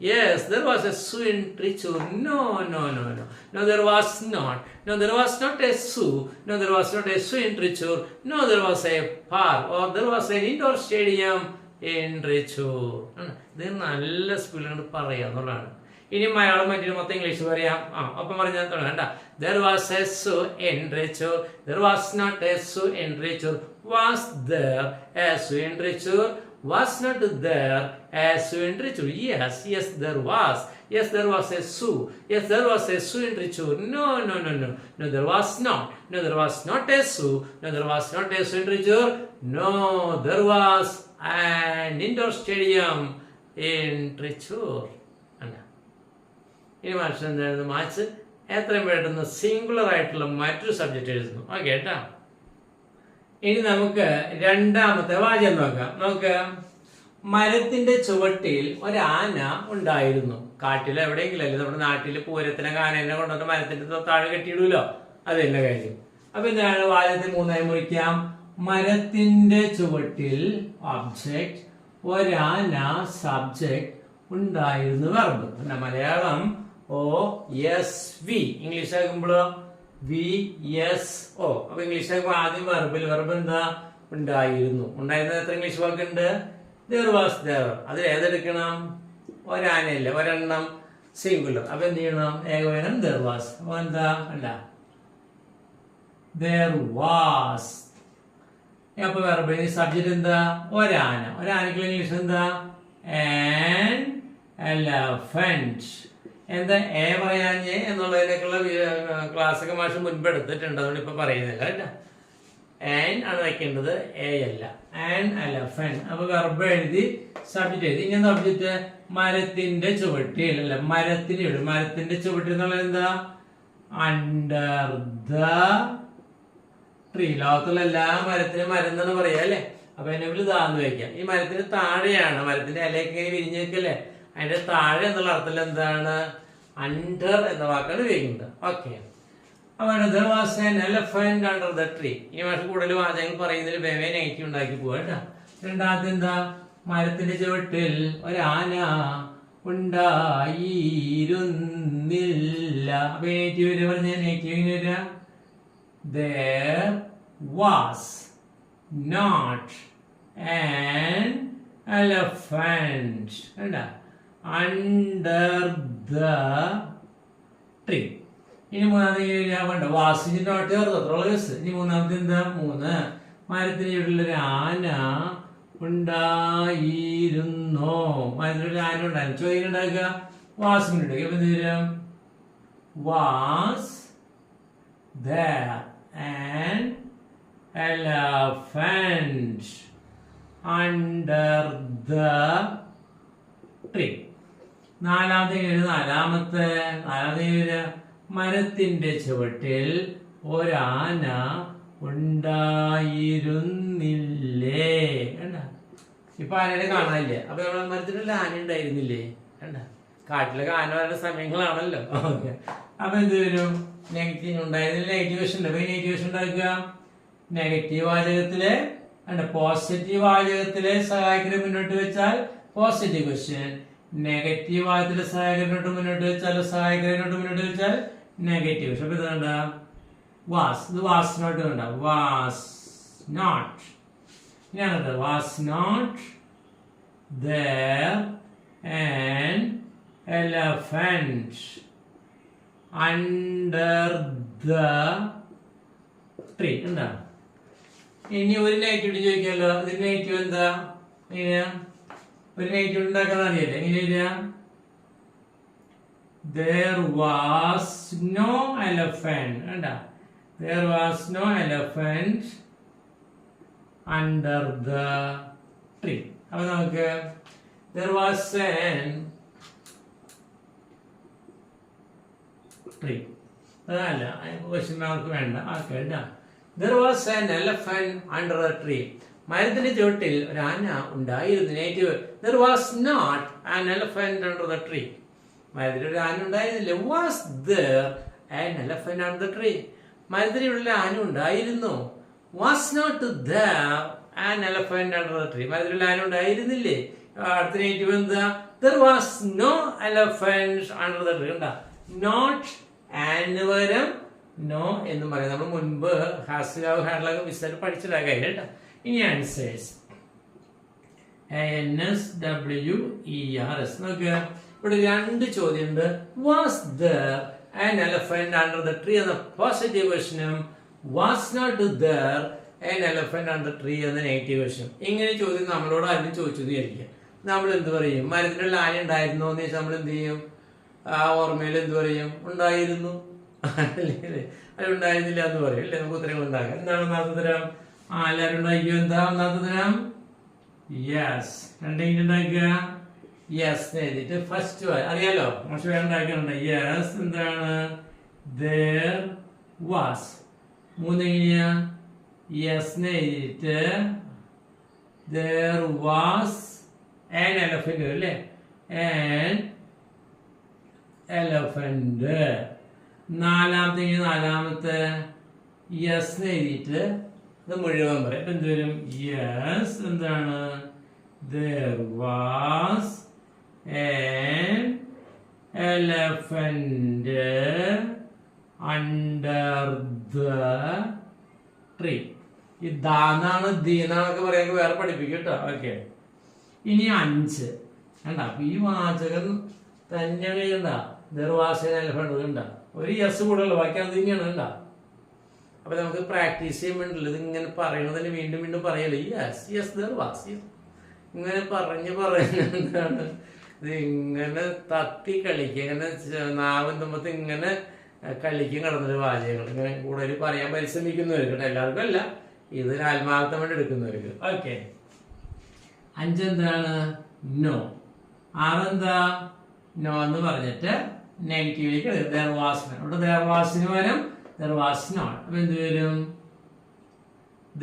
Speaker 1: Yes, there was a Sioux in Trichur. No, no, no, no. No, there was not. No, there was not a Sioux. No, there was not a Sioux in Trichur. No, there was a park or there was an indoor stadium in Trichur. ഇത് നല്ല സ്പീഡിലാണ് പറയാന്നുള്ളതാണ്. ഇനി മലയാളം മറ്റൊരു മൊത്തം ഇംഗ്ലീഷ് പറയാം. ഒപ്പം പറഞ്ഞാൽ വേണ്ട. There was a Sioux in Trichur. There was not a Sioux in Trichur. Was there a Sioux in Trichur? Was not there a Sioux in Trichur? Yes, yes, there was. Yes, there was a Sioux. Yes, there was a Sioux in Trichur. No, no, no, no. No, there was not. No, there was not a Sioux. No, there was not a Sioux in Trichur. No, there was an indoor stadium in Trichur. ഇനി മാച്ച് എന്തായിരുന്നു? മാച്ച് എത്രയും പെട്ടെന്ന് സിംഗുലർ ആയിട്ടുള്ള മറ്റൊരു സബ്ജക്റ്റ് എഴുതുന്നു. ഓക്കെ കേട്ടാ. ഇനി നമുക്ക് രണ്ടാമത്തെ വാചകം നോക്കാം. നമുക്ക് മരത്തിന്റെ ചുവട്ടിൽ ഒരാന ഉണ്ടായിരുന്നു. കാട്ടിൽ എവിടെയെങ്കിലും അല്ലേ, നമ്മുടെ നാട്ടിൽ പൂരത്തിനൊക്കെ ആനേനെ കൊണ്ടുവന്ന് മരത്തിന്റെ താഴെ കെട്ടിയിടൂലോ, അത് തന്നെ കാര്യം. അപ്പൊ എന്താണ് വാചകത്തിൽ മൂന്നായി മുറിക്കാം. മരത്തിന്റെ ചുവട്ടിൽ ഒബ്ജക്റ്റ്, ഒരാന സബ്ജക്റ്റ്, ഉണ്ടായിരുന്നു വെർബ്. മലയാളം OSV, ഇംഗ്ലീഷ് ആകുമ്പോഴോ VSO. അപ്പൊ ഇംഗ്ലീഷ് ആകുമ്പോൾ ആദ്യം വെർബ് എന്താ? ഉണ്ടായിരുന്നു. ഉണ്ടായിരുന്നത് എത്ര ഇംഗ്ലീഷ് വാക്കുണ്ട്? there was there. അതിൽ ഏതെടുക്കണം? ഒരാനയല്ല, ഒരെണ്ണം സിംഗുലർ. അപ്പൊ എന്ത് ചെയ്യണം? ഏകവചനം there was. അപ്പൊ എന്താ? അല്ല there was. അപ്പൊ വെർബ് സബ്ജക്റ്റ് എന്താ? ഒരാന. ഒരാനക്കുള്ള ഇംഗ്ലീഷ് എന്താ? an elephant. എന്താ പറയാഞ്ഞേ എന്നുള്ളതിനൊക്കെയുള്ള ക്ലാസ്സൊക്കെ മാഷ് മുൻപ് എടുത്തിട്ടുണ്ട്, അതുകൊണ്ട് ഇപ്പൊ പറയുന്നില്ല കേട്ടോ. ആൻ ആണ് വയ്ക്കേണ്ടത്, എ അല്ല. An elephant. അപ്പൊ വെർബ് എഴുതി സബ്ജക്റ്റ് എഴുതി. ഇനി സബ്ജക്റ്റ് മരത്തിന്റെ ചുവട്ടിൽ അല്ല, മരത്തിന്റെ ചുവട്ടിൽ എന്നുള്ളത് എന്താ? Under the tree. ലോകത്തുള്ള എല്ലാ മരത്തിനും മരം എന്നാണ് പറയാ അല്ലെ. അപ്പൊ എന്നെ ഇതാന്ന് വയ്ക്കാം. ഈ മരത്തിന് താഴെയാണ്, മരത്തിന്റെ ഇലയൊക്കെ ഇങ്ങനെ വിരിഞ്ഞു വെക്കല്ലേ, അതിന്റെ താഴെ എന്നുള്ള അർത്ഥത്തിൽ എന്താണ്? അണ്ടർ എന്ന വാക്കാണ് ഉപയോഗിക്കുന്നത്. ഓക്കെ. അപ്പൊ there was an elephant under the tree. ഈ ഭാഷ കൂടുതൽ വാചകങ്ങൾ പറയുന്നതിൽ വേവേ നെഗറ്റീവ് ഉണ്ടാക്കി പോവാ കേട്ടോ. രണ്ടാമത്തെ എന്താ? മരത്തിന്റെ ചുവട്ടിൽ ഒരാന ഉണ്ടായിരുന്നില്ല. അപ്പൊ നെഗറ്റീവ് വരെ പറഞ്ഞ നെഗറ്റീവ് വരിക there was not an elephant under the tree. ഇനി മൂന്നാമത്തെ വാസിന്റെ നോട്ട് ചേർത്തോളൂ. ഇനി മൂന്നാമത്തെ എന്താ? മരത്തിന് ചുവട്ടിലൊരു ആന ഉണ്ടായിരുന്നോ? മരത്തിലൊരു ആന ഉണ്ടായിരുന്നു. ചോദ്യം ഉണ്ടാക്കുക വാസിന്റെ ഉണ്ടാക്കുക. അപ്പൊ എന്ത് വരും? Was there an elephant under the tree. നാലാമത്തെ മരത്തിന്റെ ചുവട്ടിൽ ഒരാന ഉണ്ടായിരുന്നില്ലേ. കണ്ട, ഇപ്പൊ ആനയെ കാണാനില്ലേ. അപ്പൊ നമ്മളെ മരത്തിനുള്ള ആന ഉണ്ടായിരുന്നില്ലേ. കണ്ട, കാട്ടിലൊക്കെ ആന വരുന്ന സമയങ്ങളാണല്ലോ. ഓക്കെ. അപ്പൊ എന്ത് വരും? നെഗറ്റീവ് ഉണ്ടായിരുന്നില്ല. നെഗറ്റീവ് വശം ഉണ്ട്. നെഗറ്റീവ് വശം ഉണ്ടാക്കുക നെഗറ്റീവ് വാചകത്തിലെ പോസിറ്റീവ് വാചകത്തിലെ സഹായകരെ മുന്നോട്ട് വെച്ചാൽ പോസിറ്റീവ് ക്വസ്റ്റ്യൻ, നെഗറ്റീവ് വാചകത്തിലെ സഹായകരനോട്ട് മുന്നോട്ട് വെച്ചാൽ സഹായകരനോട്ട് മുന്നോട്ട് വെച്ചാൽ നെഗറ്റീവ്. അപ്പൊ ഇതുണ്ട വാസ്, ഇത് വാസ് നോട്ട് വേണ്ട, വാസ് നോട്ട്. ഇനിയാണത് was not there an elephant under the tree. എന്താ? ഇനി ഒരു നെഗറ്റീവ് ചോദിക്കാമല്ലോ. ഇതിന് നെഗറ്റീവ് എന്താ? എങ്ങനെയാ ഒരു നെഗറ്റീവ് ഉണ്ടാക്കാൻ അറിയാലേ? എങ്ങനെയാ? there was no elephant. എന്താ? there was no elephant under the tree. അപ്പൊ നമുക്ക് there was an tree. അതല്ല ക്വസ്റ്റ്യൻ മാർക്ക് വേണ്ട. കേട്ടാ, there was an elephant under a tree. മരത്തിന്റെ ചുവട്ടിൽ ഒരു ആന ഉണ്ടായിരുന്നു. Negative there was not an elephant under the tree. മരത്തിൽ ഒരു ആന ഉണ്ടായിരുന്നില്ല. was there an elephant under the tree? മരത്തിലുള്ള ആന ഉണ്ടായിരുന്നു. was not there an elephant under the tree. മരത്തിലുള്ള ആന ഉണ്ടായിരുന്നില്ലേ. അടുത്ത നെഗറ്റീവ് എന്താ? there was no elephant under the tree. കണ്ടാ not and പകരം no എന്ന് പറയാം. നമ്മൾ മുൻപ് ഹാസ്ലാവ് ഹാഡ്ലൊക്കെ വിശദമായിട്ട് പഠിച്ചിട്ടാ കാര്യം കേട്ടോ. ഇനി ആൻസേഴ്സ് ANSWERS നോക്കുക. ഇവിടെ രണ്ട് ചോദ്യം ഉണ്ട്. Was there an elephant under the tree എന്ന പോസിറ്റീവ് ക്വസ്റ്റ്യനും was not there an elephant under the tree എന്ന നെഗറ്റീവ് ക്വസ്റ്റ്യൻ. ഇങ്ങനെ ചോദ്യം നമ്മളോട് ആരും ചോദിച്ചു വിചാരിക്കുക. നമ്മൾ എന്ത് പറയും? മരത്തിനുള്ള ആന ഉണ്ടായിരുന്നോ എന്ന് ചോദിച്ചാൽ നമ്മൾ എന്ത് ചെയ്യും? ആ ഓർമ്മയിൽ എന്ത് പറയും? ഉണ്ടായിരുന്നു. അത് ഉണ്ടായിരുന്നില്ല എന്ന് പറയും അല്ലേ? നമുക്ക് ഉത്തരങ്ങൾ ഉണ്ടാകാം. എന്താണ് ഒന്നാമത്തെ ഉത്തരം? എല്ലാവരും ഉണ്ടാക്കിയോ? എന്താ ഒന്നാമത്തെ ഉത്തരം? യെസ്. രണ്ടെങ്കിലും ഉണ്ടാക്കുക. യെസ് എഴുതിയിട്ട് ഫസ്റ്റ് അറിയാലോ, മോശം വേറെ ഉണ്ടാക്കുന്നുണ്ട്. യെസ് എന്താണ്? there was. മൂന്നെങ്ങനെയാ? യെസ് എഴുതിയിട്ട് there was an elephant അല്ലേ? an elephant. നാലാമത്തെ യെസ് എഴുതിയിട്ട് ഇത് മുഴുവൻ പറയാം. അപ്പൊ എന്ത് വരും? യെസ് എന്താണ്? there was an elephant under the tree. ഈ ദാന്നാണ് ദീനാന്നൊക്കെ പറയാൻ വേറെ പഠിപ്പിക്കും കേട്ടോ. ഓക്കെ. ഇനി 5 കണ്ട. അപ്പൊ ഈ വാചകം തന്നെയാണ് കണ്ട. there was an elephant കണ്ട. ഒരു യെസ് കൂടുതൽ ബാക്കി അത് തന്നെയാണ് കണ്ട. അപ്പൊ നമുക്ക് പ്രാക്ടീസ് ചെയ്യുമ്പോണ്ടല്ലോ ഇത് ഇങ്ങനെ പറയണതിന് വീണ്ടും വീണ്ടും പറയല്ലേ. Yes yes there was. ഇങ്ങനെ പറഞ്ഞ് എന്താണ് ഇത് ഇങ്ങനെ തത്തി കളിക്കുക. ഇങ്ങനെ നാവും തുമ്പത്ത് ഇങ്ങനെ കളിക്കും കിടന്നൊരു വാചകങ്ങൾ ഇങ്ങനെ കൂടുതൽ പറയാൻ പരിശ്രമിക്കുന്നവർക്ക് കേട്ടോ. എല്ലാവർക്കും അല്ല, ഇത് ആത്മാർത്ഥം വേണ്ടി എടുക്കുന്നവർക്ക്. ഓക്കെ. 5 എന്താണ്? നോ. 6 എന്താ? നോ എന്ന് പറഞ്ഞിട്ട് നെഗറ്റീവിലേക്ക് there was. അവിടെ there wasന് പകരം there was not. അപ്പൊ എന്ത് വരും?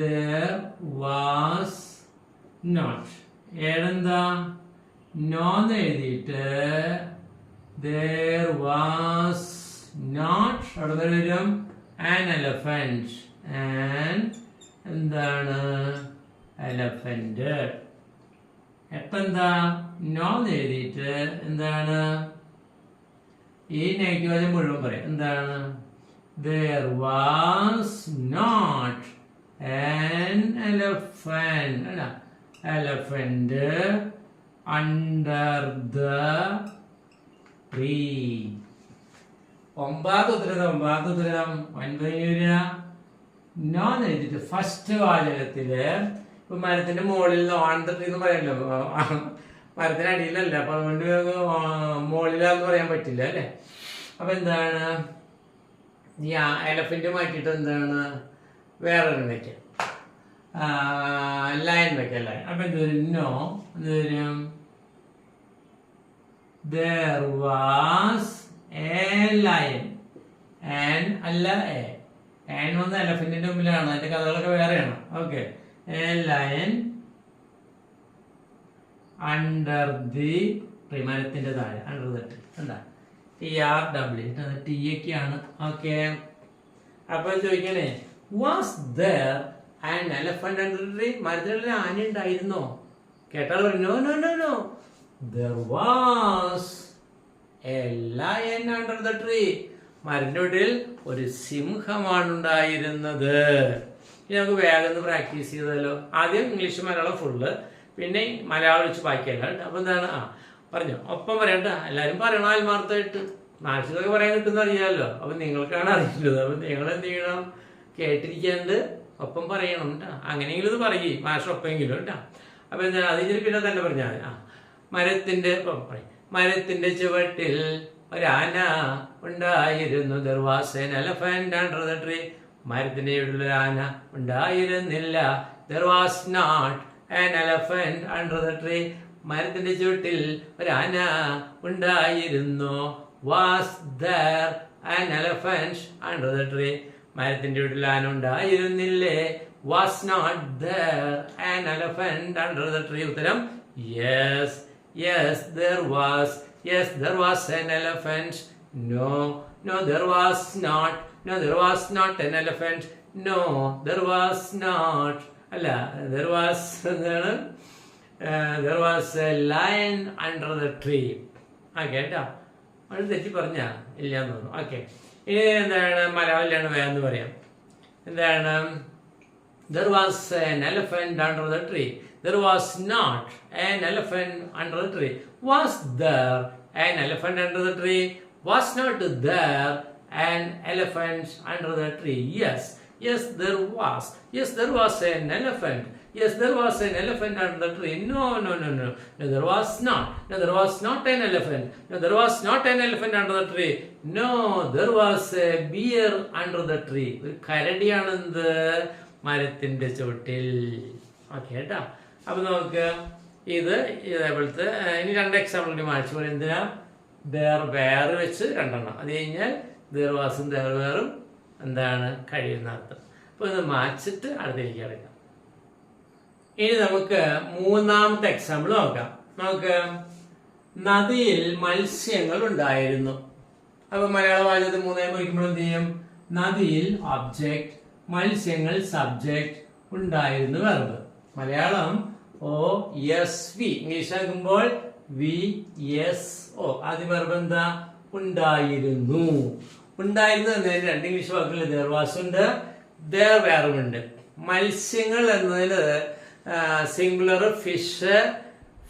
Speaker 1: there was not. ഏടെന്താ? നോ എന്ന് എഴുതിയിട്ട് there was not. അവിടെ വരും an elephant. and എന്താണ്? elephant. 8 എന്താ? നോ എന്ന് എഴുതിയിട്ട് എന്താണ്? ഈ നെഗറ്റീവ് വാചകം മുഴുവൻ പറയാം. എന്താണ്? there was not an elephant elephant under the tree. 9 ഉത്തരം 9 നോ എന്ന് എഴുതിയിട്ട് ഫസ്റ്റ് വാചകത്തില് ഇപ്പൊ മരത്തിന്റെ മുകളിൽ ഓൺ ദ ട്രീ എന്ന് പറയല്ലോ. മരത്തിന് അടിയിലല്ല, അപ്പൊ അതുകൊണ്ട് മുകളിലാന്ന് പറയാൻ പറ്റില്ല അല്ലെ. അപ്പൊ എന്താണ്? ഈ എലഫന്റ് മാറ്റിയിട്ട് എന്താണ്? വേറൊരു വെക്കാം, ലയൺ വെക്കാം. ലയൺ. അപ്പൊ എന്ത് വരും? നോ എന്ത് വരും? there was a lion. an അല്ല എ. an വന്ന എലഫന്റിന്റെ മുമ്പിലാണ്. അതിന്റെ കഥകളൊക്കെ വേറെയാണ്. Okay. a lion under the tree. മരത്തിന്റെ താഴെ under the tree. എന്താ? TRW. ടി ഒക്കെയാണ്. ഓക്കെ. അപ്പൊ ചോദിക്കണേ, was there an elephant under the tree? മരത്തിലുള്ള ആന ഉണ്ടായിരുന്നോ? കേട്ടാൽ no no no no. there was a lion under the tree. മരത്തിന്റെ വീട്ടിൽ ഒരു സിംഹമാണ് ഉണ്ടായിരുന്നത്. ഇനി നമുക്ക് വേഗം പ്രാക്ടീസ് ചെയ്താലോ. ആദ്യം ഇംഗ്ലീഷ് മലയാളം ഫുള്ള്, പിന്നെ മലയാളം വെച്ച് ബാക്കിയല്ല. അപ്പൊ എന്താണ്? പറഞ്ഞോ, ഒപ്പം പറയണ്ട. എല്ലാരും പറയണം ആത്മാർത്ഥമായിട്ട്. നാട്ടിലൊക്കെ പറയാൻ കിട്ടുന്ന അറിയാമല്ലോ. അപ്പൊ നിങ്ങൾക്കാണ് അറിയുന്നത്. അപ്പൊ നിങ്ങൾ എന്ത് ചെയ്യണം? കേട്ടിരിക്കാണ്ട് ഒപ്പം പറയണം കേട്ടോ. അങ്ങനെയെങ്കിലും ഇത് പറയേ മാഷ് ഒപ്പെങ്കിലും കേട്ടോ. അപ്പൊ എന്താ അതിന് പിന്നെ തന്നെ പറഞ്ഞാൽ മരത്തിന്റെ ചുവട്ടിൽ ഒരാന ഉണ്ടായിരുന്നു. there was an elephant under the tree. മരത്തിന്റെ ചുവട്ടിൽ ഒരു ആന ഉണ്ടായിരുന്നില്ല. there was not an elephant under the tree. മരത്തിന്റെ ചുവട്ടിൽ ഒരാന ഉണ്ടായിരുന്നു. was there an elephant under the tree. മരത്തിന്റെ ചുവട്ടിൽ ആന ഉണ്ടായിരുന്നില്ലേ? was not there an elephant under the tree. ഉത്തരം yes. yes there was. yes there was an elephant. no no there was not. no there was not an elephant. no there was not. അല്ല there was എന്താണ്? there was a lion under the tree. Okay കേട്ടോ, അത് തെറ്റി പറഞ്ഞ ഇല്ല എന്ന് തോന്നുന്നു. ഓക്കെ, ഇനി എന്താണ് മലയാളത്തിലാണ് വേഗം പറയാം. എന്താണ്? There was an elephant under the tree. There was not an elephant under the tree. Was there an elephant under the tree? Was not there an elephant under the tree? Yes. Yes, there was. Yes, there was an elephant. Yes, there was an elephant under the tree. No. No, there was not. No, there was not an elephant. No, there was not an elephant under the tree. No, there was a bear under the tree. കരടിയാണെന്ത്? മരത്തിന്റെ ചോട്ടിൽ. ഓക്കെ കേട്ടോ. അപ്പൊ നമുക്ക് ഇതേപോലത്തെ ഇനി 2 എക്സാമ്പിൾ കൂടി മാറ്റി പോലെ. എന്തിനാ? there were വെച്ച് 2 എണ്ണം. അത് കഴിഞ്ഞാൽ there was ഉം there were ഉം എന്താണ് കഴിയുന്ന അർത്ഥം. അപ്പൊ ഇത് മാച്ചിട്ട് അടുത്തേക്ക് കിടക്കാം. ഇനി നമുക്ക് 3ാമത്തെ എക്സാമ്പിൾ നോക്കാം. നമുക്ക് നദിയിൽ മത്സ്യങ്ങൾ ഉണ്ടായിരുന്നു. അപ്പൊ മലയാള വാചകത്തിൽ 3 മുറിക്കുമ്പോൾ എന്ത് ചെയ്യും? നദിയിൽ ഒബ്ജക്റ്റ്, മത്സ്യങ്ങൾ സബ്ജക്റ്റ്, ഉണ്ടായിരുന്നു വെർബ്. മലയാളം OSV, ഇംഗ്ലീഷ് ആക്കുമ്പോൾ VSO. ആദ്യം വെർബ് എന്താ? ഉണ്ടായിരുന്നു. ഉണ്ടായിരുന്നു എന്നതിന് 2 ഇംഗ്ലീഷ് വാക്കുകൾ there was ഉണ്ട്, there were ഉണ്ട്. മത്സ്യങ്ങൾ എന്നതിന് സിംഗുലർ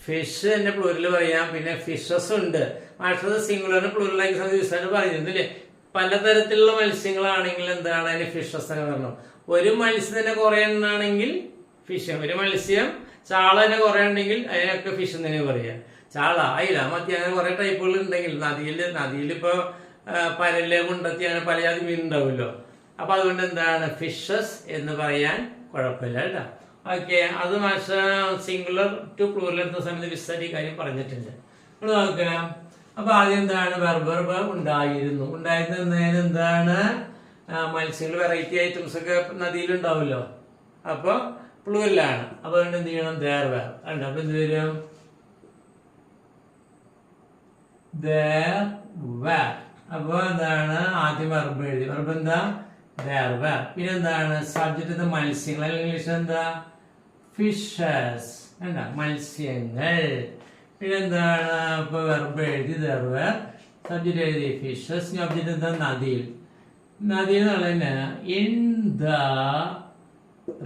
Speaker 1: ഫിഷ് എന്റെ പ്ലൂരൽ പറയാം, പിന്നെ ഫിഷസ് ഉണ്ട്. പക്ഷേ സിംഗുലറിന് പ്ലൂരലാക്കി യൂസായിട്ട് പറയുന്നുണ്ട് അല്ലേ? പലതരത്തിലുള്ള മത്സ്യങ്ങളാണെങ്കിൽ എന്താണ് അതിന് ഫിഷസ് എന്ന് പറഞ്ഞു. ഒരു മത്സ്യം തന്നെ കുറെ എണ്ണാണെങ്കിൽ ഫിഷ്. ഒരു മത്സ്യം ചാള തന്നെ കുറെ ഉണ്ടെങ്കിൽ അതിനൊക്കെ ഫിഷ് എന്ന് തന്നെ പറയാം. ചാള, അയില, മത്തി, അങ്ങനെ കുറെ ടൈപ്പുകൾ ഉണ്ടെങ്കിൽ നദിയിൽ ഇപ്പൊ പരല്, മുണ്ടത്തി, അങ്ങനെ പല ജാതി മീൻ ഉണ്ടാവുമല്ലോ. അപ്പൊ അതുകൊണ്ട് എന്താണ് ഫിഷസ് എന്ന് പറയാൻ കുഴപ്പമില്ല കേട്ടോ. ഓക്കെ, അത് മാഷ സിംഗുലർ ടു പ്ലൂറൽ എത്തുന്ന സമയത്ത് വിശദീകരിച്ച കാര്യം പറഞ്ഞിട്ടുണ്ട്. നമ്മൾ നോക്കാം. അപ്പൊ ആദ്യം എന്താണ്? വെർബ് ഉണ്ടായിരുന്നു. ഉണ്ടായിരുന്നതിന് എന്താണ്? മത്സ്യങ്ങൾ, വെറൈറ്റി ഐറ്റംസ് ഒക്കെ നദിയിലുണ്ടാവുമല്ലോ. അപ്പൊ പ്ലൂരലാണ്. അപ്പൊ അതുകൊണ്ട് എന്ത് ചെയ്യണം? there were. അപ്പൊ എന്ത് വരും? there were. അപ്പൊ എന്താണ്? ആദ്യം വെർബ് എഴുതി. വെർബ് എന്താ? there were. പിന്നെ എന്താണ്? സബ്ജക്റ്റ് മത്സ്യങ്ങൾ. ഇംഗ്ലീഷ് എന്താ? ഫിഷസ്. എന്താ? മത്സ്യങ്ങൾ. പിന്നെന്താണ്? ഇപ്പൊ വെർബ് എഴുതി there were, സബ്ജക്റ്റ് എഴുതി ഫിഷസ്. ഒബ്ജക്റ്റ് എന്താ? നദിയിൽ. നദിയിൽ തന്നെ ഇൻ ദ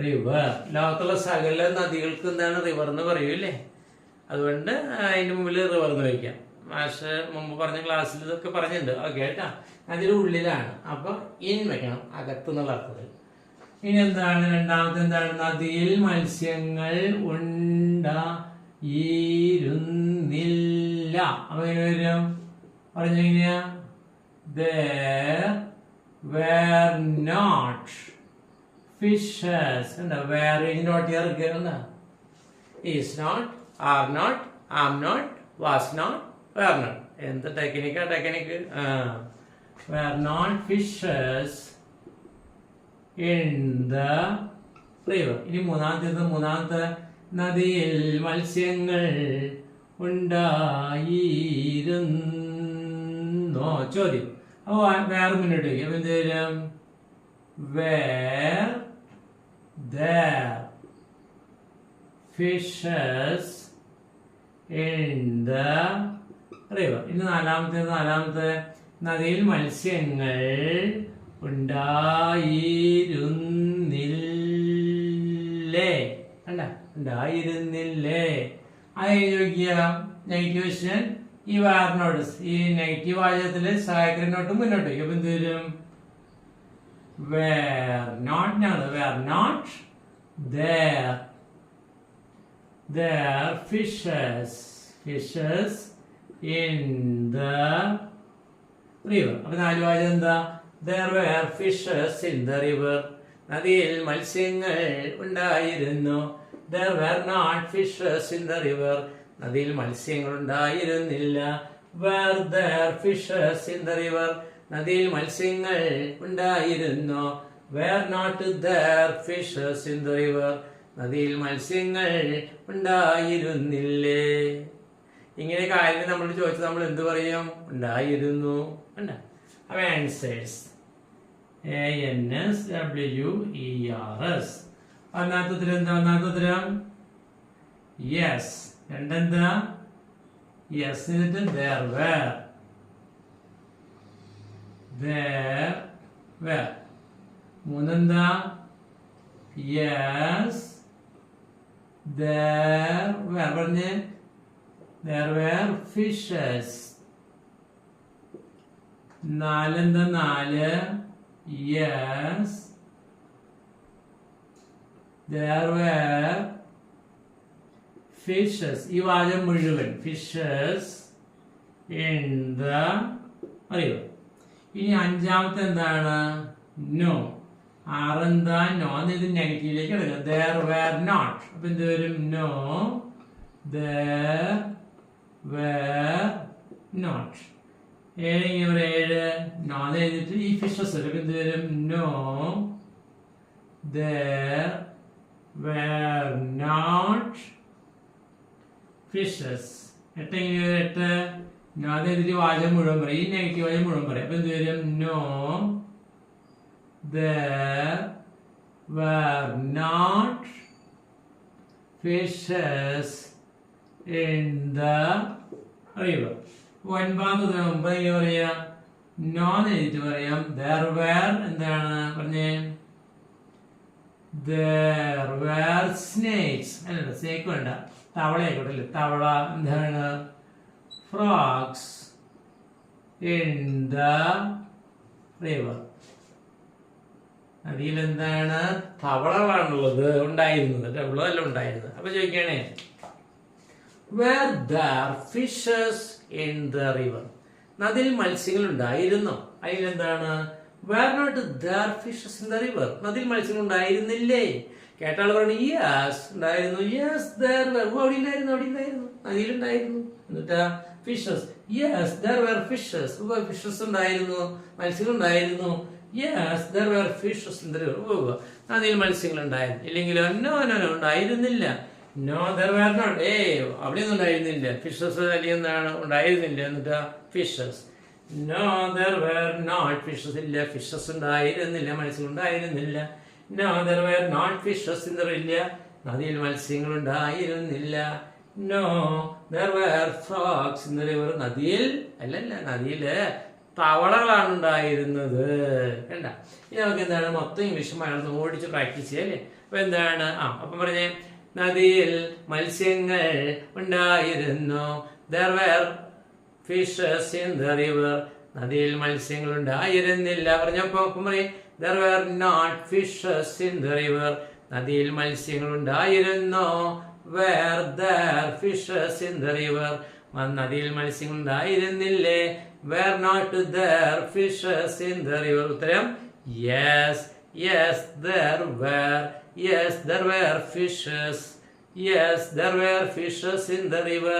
Speaker 1: റിവർ. ലോകത്തുള്ള സകല നദികൾക്ക് എന്താണ് റിവർ എന്ന് പറയൂല്ലേ? അതുകൊണ്ട് അതിന്റെ മുമ്പിൽ റിവർ എന്ന് വയ്ക്കാം. മാഷ് മുമ്പ് പറഞ്ഞ ക്ലാസ്സിൽ ഇതൊക്കെ പറഞ്ഞിട്ടുണ്ട്. ഓക്കെ കേട്ടാ. നദിയുടെ ഉള്ളിലാണ്, അപ്പൊ ഇൻ വെക്കണം, അകത്തുനിന്നുള്ള അർത്ഥത്തിൽ. ഇനി എന്താണ്? 2ാമത്തെ എന്താണ്? നദിയിൽ മത്സ്യങ്ങൾ ഉണ്ടായിരുന്നില്ല. അപ്പൊ എങ്ങനെ വരും? പറഞ്ഞെങ്ങനെയാ? there were not fishes. എന്താ? were നോട്ട് ചേർക്കുക. is not, are not, am not, was not, were not. എന്ത് ടെക്നിക്കാ? Technique. were not fishes in the river. ഇനി മൂന്നാമത്തെ നദിയിൽ മത്സ്യങ്ങൾ ഉണ്ടായിരുന്നോ? ചോദ്യം. അപ്പൊ വേറെ മുന്നോട്ട് വയ്ക്കും. അപ്പൊ എന്ത് വരും? were there fishes in the river. ഇനി നാലാമത്തെ നദിയിൽ മത്സ്യങ്ങൾ ഉണ്ടായിരുന്നില്ലേ? അല്ല, ഉണ്ടായിരുന്നില്ലേ? അത് ചോദിക്കാം. Negative question. ഈ വാറിനോട്ട്, ഈ നെഗറ്റീവ് വാചകത്തില് സഹായകര നോട്ട് മുന്നോട്ട് വയ്ക്കും. അപ്പൊ എന്ത് വരും? were not there fishes in the river. അപ്പൊ 4 വാചകം എന്താ? there were fishes in the river. നദിയിൽ മത്സ്യങ്ങൾ ഉണ്ടായിരുന്നു. there were not fishes in the river. നദിയിൽ മത്സ്യങ്ങൾ ഉണ്ടായിരുന്നില്ല. were there fishes in the river. നദിയിൽ മത്സ്യങ്ങൾ ഉണ്ടായിരുന്നു. were not there fishes in the river. നദിയിൽ മത്സ്യങ്ങൾ ഉണ്ടായിരുന്നില്ലേ? ഇങ്ങനെ കാര്യം നമ്മൾ ചോദിച്ചാൽ നമ്മൾ എന്ത് പറയും? ഉണ്ടായിരുന്നു. അപ്പൊ ആൻസേഴ്സ് ANSWERS. ഒന്നാമത്തെ ഉത്തരം എന്താ? ഒന്നാമത്തെ ഉത്തരം യെസ്. രണ്ടെന്താ? യെസ് എന്നിട്ട് there were. മൂന്നെന്താ? Yes there were. പറഞ്ഞ് there were fishes. നാലെന്താ? നാല് യെസ് there were fishes. ഈ വാചകം മുഴുവൻ fishes in the അറിയോ. ഇനി അഞ്ചാമത്തെ എന്താണ്? നോ. ആറെന്താ? നോ. ഇത് നെഗറ്റീവിലേക്ക് എടുക്കുക. there were not. അപ്പൊ എന്ത് വരും? No there were not. ഏഴ് നോ എഴുതിട്ട് ഈ ഫിഷസ് വരും. എന്ത് വരും? No there were not fishes. എട്ട് നോ എഴുതിട്ട് വാചകം മുഴുവൻ പറയും. ഈ നെഗറ്റീവ് വാചകം മുഴുവൻ പറയും. അപ്പൊ എന്ത് വരും? No there were not fishes in the river. ഒൻപത് പറയാ നോ എഴുതിട്ട് പറയാം. there were എന്താണ് പറഞ്ഞേ? there were snakes. അല്ല സ്നേക്ക് വേണ്ട, തവള ആയിക്കോട്ടെ. തവള എന്താണ്? frogs in the river. നദിയിൽ എന്താണ്? തവളകളാണുള്ളത് ഉണ്ടായിരുന്നത്. തവള അല്ല ഉണ്ടായിരുന്നത്. അപ്പൊ ചോദിക്കണേ were there fishes in the river. നദിയിൽ മത്സ്യങ്ങൾ ഉണ്ടായിരുന്നോ? അതിലെന്താണ്? were not there fishes in the river. നദിയിൽ മത്സ്യങ്ങൾ ഉണ്ടായിരുന്നില്ലേ? കേട്ടാൾ പറഞ്ഞു യെസ് ഉണ്ടായിരുന്നു. Yes there were. അവിടെ ഉണ്ടായിരുന്നു. നദിയിലുണ്ടായിരുന്നു. എന്നിട്ടാ fishes. Yes there were fishes. Fishes ഉണ്ടായിരുന്നു, മത്സ്യങ്ങൾ ഉണ്ടായിരുന്നു. Yes there were fishes in the river. നദിയിൽ മത്സ്യങ്ങൾ ഉണ്ടായിരുന്നു. ഇല്ലെങ്കിലോ? നോ ഉണ്ടായിരുന്നില്ല. No there were not. അവിടെയൊന്നും ഉണ്ടായിരുന്നില്ല. ഫിഷസ് അല്ലെങ്കിൽ എന്താണ്? ഉണ്ടായിരുന്നില്ല. എന്നിട്ടാ fishes. No there were not fishes. ഇല്ല, ഫിഷസ് ഉണ്ടായിരുന്നില്ല, മത്സ്യങ്ങൾ ഉണ്ടായിരുന്നില്ല. No there were not fishes in the river. ഇല്ല, നദിയിൽ മത്സ്യങ്ങൾ ഉണ്ടായിരുന്നില്ല. No there were frogs in the river. നദിയിൽ നദിയില് തവളകളാണ് ഉണ്ടായിരുന്നത്. കണ്ട. ഇനി നമുക്ക് എന്താണ്? മൊത്തം ഇംഗ്ലീഷ് മലയാളം ഓടിച്ച് പ്രാക്ടീസ് ചെയ്യല്ലേ. അപ്പൊ എന്താണ്? അപ്പം പറഞ്ഞേ നദിയിൽ മത്സ്യങ്ങൾ ഉണ്ടായിരുന്നു. there were fishes in the river. നദിയിൽ മത്സ്യങ്ങൾ ഉണ്ടായിരുന്നില്ല. പറഞ്ഞപ്പോ ഒപ്പം പറയും there were not fishes in the river. നദിയിൽ മത്സ്യങ്ങൾ ഉണ്ടായിരുന്നു. were there fishes in the river. നദിയിൽ മത്സ്യങ്ങൾ ഉണ്ടായിരുന്നില്ലേ? were not there fishes in the river. ഉത്തരം yes there were. yes there were fishes. yes there were fishes in the river.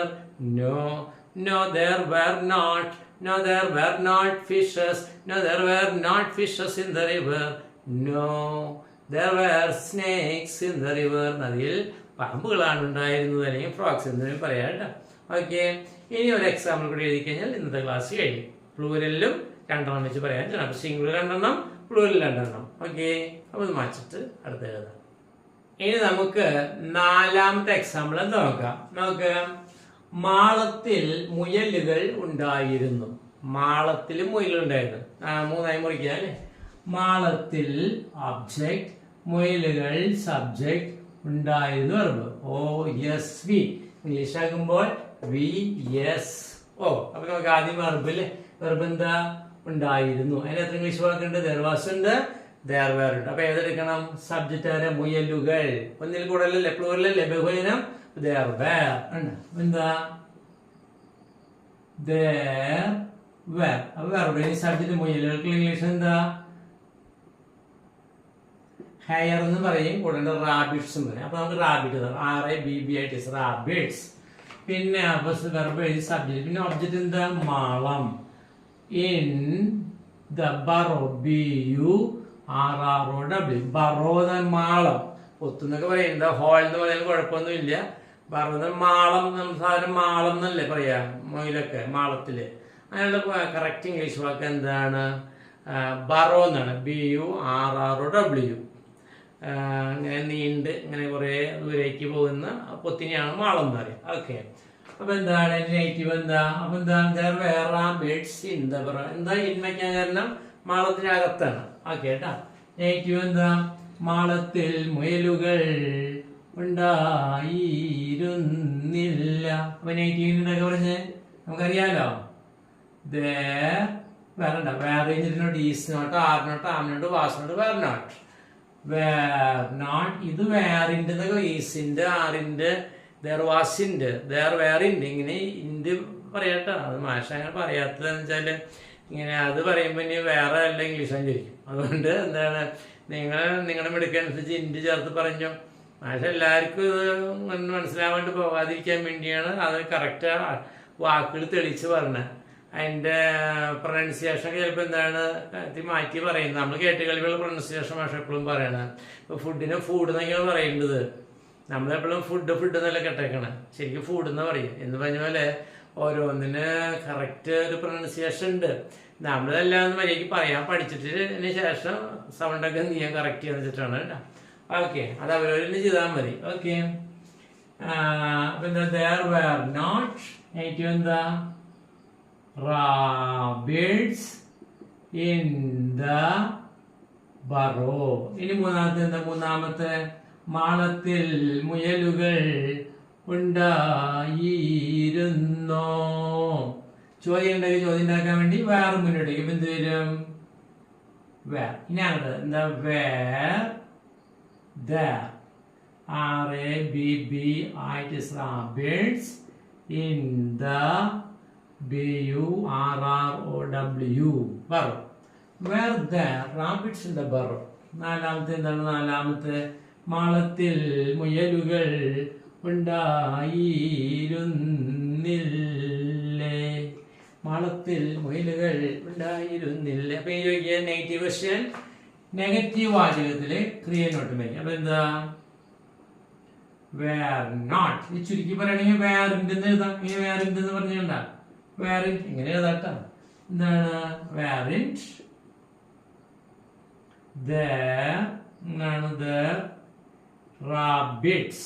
Speaker 1: no there were not. no there were not fishes. no there were not fishes in the river. no there were snakes in the river. നദിയിൽ പാമ്പുകളാണ് ഉണ്ടായിരുന്നത്, അല്ലെങ്കിൽ ഫ്രോക്സ് എന്ന് പറയാം കേട്ടോ. ഓക്കെ. ഇനി ഒരു എക്സാമ്പിൾ കൂടി എഴുതി കഴിഞ്ഞാൽ ഇന്നത്തെ ക്ലാസ് കഴിയും. പ്ലൂരലിലും രണ്ടെണ്ണം വെച്ച് പറയാൻ. അപ്പൊ സിംഗിൾ രണ്ടെണ്ണം, പ്ലൂരൽ രണ്ടെണ്ണം. ഓക്കെ. അപ്പൊ ഇത് മാറ്റിട്ട് അടുത്ത എഴുതാം. ഇനി നമുക്ക് നാലാമത്തെ എക്സാമ്പിൾ എന്താ നോക്കാം. നമുക്ക് മാളത്തിൽ മുയലുകൾ ഉണ്ടായിരുന്നു. മാളത്തിൽ മുയലുകൾ ഉണ്ടായിരുന്നു. മൂന്നായി മുറിക്കുക അല്ലേ. മാളത്തിൽ ഒബ്ജക്ട്, മുയലുകൾ സബ്ജക്ട്, ഉണ്ടായിരുന്നു വെർബ്. OSV. ഇംഗ്ലീഷ് ആകുമ്പോൾ VSO. അപ്പൊ നമുക്ക് ആദ്യം വെർബ് അല്ലേ. വെർബ് എന്താ? ഉണ്ടായിരുന്നു. അതിന് എത്ര ഇംഗ്ലീഷ് വാക്കുണ്ട്? there was ഉണ്ട്, there were ഉണ്ട്. അപ്പൊ ഏതെടുക്കണം? സബ്ജക്റ്റ് ആരെ? മുയലുകൾ. ഒന്നിൽ കൂടുതലല്ലേ, പ്ലൂറലല്ലേ, ബഹുവചനം. there were ഉണ്ട്. എന്താ? there were. അപ്പൊ വെർബ് സബ്ജക്റ്റ് മുയലുകൾക്ക് ഇംഗ്ലീഷ് എന്താ? ഹെയർ എന്ന് പറയും. കൂടെ റാബിറ്റ്സ് എന്ന് പറയും. അപ്പൊ നമുക്ക് റാബിറ്റ് RABBITS റാബിറ്റ്സ്. പിന്നെ വെർബ് എഴുതി സബ്ജക്ട്. പിന്നെ ഒബ്ജക്റ്റ് എന്താ? മാളം. In the burrow BURROW. Burrow മാളം. ഒത്തുന്നൊക്കെ പറയും. എന്താ ഹോൾ എന്ന് പറയാൻ കുഴപ്പമൊന്നുമില്ല. ബറോ മാളം. സാധാരണ മാളം എന്നല്ലേ പറയാ മൊയിലൊക്കെ, മാളത്തില്. അതിനുള്ള കറക്റ്റ് ഇംഗ്ലീഷ് വാക്ക് എന്താണ്? ബറോ എന്നാണ്. BURROW. ഇങ്ങനെ നീണ്ട് ഇങ്ങനെ കുറേ ദൂരേക്ക് പോകുന്ന പൊത്തിനെയാണ് മാളം എന്ന് പറയുക. ഓക്കെ, അപ്പൊ എന്താണ് നെഗറ്റീവ് എന്താ? അപ്പൊ എന്താ വേറെ ബേഡ്സ് എന്താ പറയുക, എന്താ ഇൻവയ്ക്കാൻ കാരണം മാളത്തിനകത്താണ്. ഓക്കെ കേട്ടാ. നെഗറ്റീവ് എന്താ? മാളത്തിൽ മുയലുകൾ ഉണ്ടായിരുന്നില്ല. അപ്പൊ നെഗറ്റീവിന്റെ പറഞ്ഞ് നമുക്കറിയാലോ. വേറെണ്ട വേറെ is not, are not, am not, was not, were not. Were not ഇത് വേറിന്റെ ഈസിന്റെ, ആറിന്റെ, വാസിന്റെ, വേറിന്റെ ഇങ്ങനെ ഇന്ത്യ പറയട്ടോ. അത് മാഷ അങ്ങനെ പറയാത്തതെന്ന് വെച്ചാല് ഇങ്ങനെ അത് പറയുമ്പോ ഇനി വേറെ അല്ല ഇംഗ്ലീഷാണ് ചോദിക്കും. അതുകൊണ്ട് എന്താണ് നിങ്ങളുടെ മിടുക്കനുസരിച്ച് ഇന്ത്യ ചേർത്ത് പറഞ്ഞു. മാഷ എല്ലാവർക്കും ഇത് മനസ്സിലാവാണ്ട് പോകാതിരിക്കാൻ വേണ്ടിയാണ് അത് കറക്റ്റ് വാക്കുകൾ തെളിച്ച് പറഞ്ഞത്. അതിൻ്റെ പ്രൊനൗൺസിയേഷൻ ചിലപ്പോൾ എന്താണ് മാറ്റി പറയുന്നത്. നമ്മൾ കേട്ടുകളിലുള്ള പ്രൊനൗൺസിയേഷൻ ഭാഷ എപ്പോഴും പറയണം. ഇപ്പോൾ ഫുഡിനെ ഫുഡ് എന്നൊക്കെയാണ് പറയേണ്ടത്. നമ്മളെപ്പോഴും ഫുഡ് എന്നല്ല കേട്ടേക്കണം. ശരിക്കും ഫുഡ് എന്ന് പറയും. എന്ന് പറഞ്ഞ പോലെ ഓരോന്നിന് കറക്റ്റ് ഒരു പ്രൊനൗൺസിയേഷൻ ഉണ്ട്. നമ്മളെല്ലാം മര്യാദയ്ക്ക് പറയാൻ പഠിച്ചിട്ടതിന് ശേഷം സൗണ്ടൊക്കെ എന്ത് ചെയ്യാൻ കറക്റ്റ് ചെയ്യാൻ വെച്ചിട്ടാണ് കേട്ടോ. ഓക്കെ, അത് അവരവരെന്നെ ചെയ്താൽ മതി. ഓക്കെ, പിന്നെ there were not എന്താ rabbits in the burrow. ഇനി മൂന്നാമത്തെ മാളത്തിൽ മുയലുകൾ ഉണ്ടായിരുന്നോ? ചോദ്യം ഉണ്ടാക്കാൻ വേണ്ടി വേറെ മുന്നോട്ടേക്ക് ഇപ്പൊ എന്ത് വരും? വേർ. ഇനി അങ്ങോട്ട് എന്താ? Were there rabbits rabbits in the burrow. burrow. Were there rabbits in the burrow? നാലാമത്തെ മാളത്തിൽ മുയലുകൾ ഉണ്ടായിരുന്നില്ലേ? മാളത്തിൽ മുയലുകൾ ഉണ്ടായിരുന്നില്ല. അപ്പൊ ഈ ചോദിക്കുക നെഗറ്റീവ് ക്വസ്റ്റ്യൻ, നെഗറ്റീവ് വാചകത്തില് ക്രിയ നോട്ട് വയ്ക്കും. അപ്പൊ എന്താ? Were not. ഈ ചുരുക്കി പറയുകയാണെങ്കിൽ വേറിന്റെ എഴുതാം. ഇങ്ങനെ വേറിന്റെ എന്ന് പറഞ്ഞുകൊണ്ടാ വേറിന്റ് ഇങ്ങനെ എഴുതാട്ടാ. എന്താണ്? വേറിന്റ് rabbits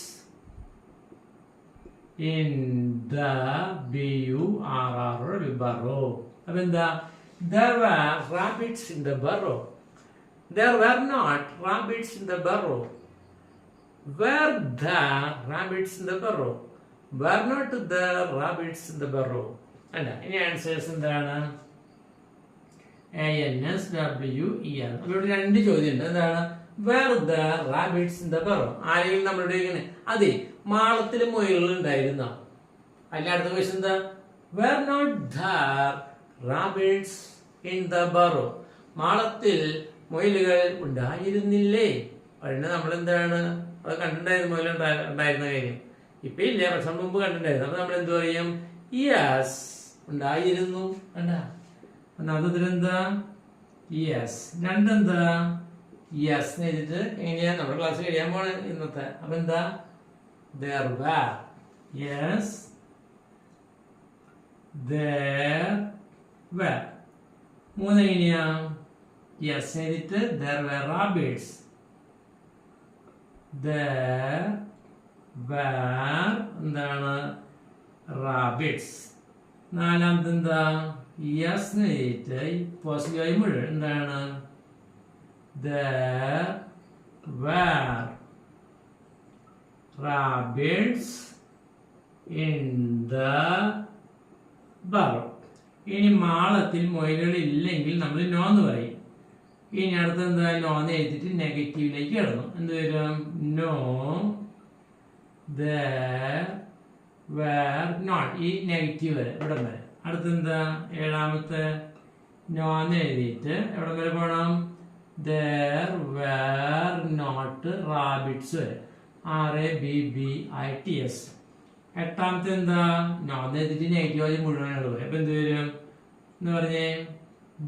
Speaker 1: in the burrow. അപ്പൊ എന്താ? There were rabbits in the burrow. There were not rabbits in the burrow. Were there rabbits in the burrow? Were not there rabbits in the burrow? അല്ല, ഇനി ആൻസേഴ്സ് എന്താണ്? ANSWER. അപ്പൊ ഇവിടെ രണ്ട് ചോദ്യം ഉണ്ട്. എന്താണ്? Were there rabbits in the burrow? ആരെങ്കിലും നമ്മളുടെ അതെ മാളത്തിൽ മുയലുകൾ ഉണ്ടായിരുന്ന. അതിന്റെ അടുത്ത ക്വസ്റ്റ്യൻ എന്താ? Were not there rabbits in the burrow? മാളത്തിൽ മുയലുകൾ ഉണ്ടായിരുന്നില്ലേ? അതിന് നമ്മൾ എന്താണ് അത് കണ്ടിട്ടുണ്ടായിരുന്നു, മുയൽ ഉണ്ടായിരുന്ന കാര്യം. ഇപ്പൊ ഇല്ല, പക്ഷെ മുമ്പ് കണ്ടിട്ടുണ്ടായിരുന്നു. അപ്പൊ നമ്മൾ എന്ത് പറയും? യെസ്, ഉണ്ടായിരുന്നു. കണ്ടാ ഒന്നാമതെന്താ? യെസ്. രണ്ടെന്താ? യെസ് എഴുതിട്ട് എങ്ങനെയാ നമ്മുടെ ക്ലാസ് കഴിയാൻ പോണ ഇന്നത്തെ. അപ്പൊ എന്താ? there were. Yes, there were. മൂന്ന് എങ്ങനെയാ? യെസ് എഴുതിട്ട് there were rabbits. there were എന്താണ്? rabbits. നാലാമത് എന്താ? യെസ് എഴുതിട്ട് പോസിറ്റീവായി മുഴുവൻ എന്താണ്? there were rabbits in the burrow. ഇനി മാളത്തിൽ മുയലുകൾ ഇല്ലെങ്കിൽ നമ്മൾ നോ എന്ന് പറയും. ഇനി അടുത്ത് എന്താ? നോ എന്ന് എഴുതിട്ട് നെഗറ്റീവിലേക്ക് കിടന്നു. എന്ത് വരും? No there were not. ഈ നെഗറ്റീവ് വരെ ഇവിടെ വരെ. അടുത്തെന്താ? ഏഴാമത്തെ നോ എന്ന് എഴുതിയിട്ട് എവിടെ വരെ പോകണം? there were not rabbits വരെ. RABBITS. എട്ടാമത്തെ എന്താ? നോ എന്ന് എഴുതിട്ട് നെഗറ്റീവ് മുഴുവൻ വരെ. അപ്പൊ എന്ത് വരും എന്ന് പറഞ്ഞേ?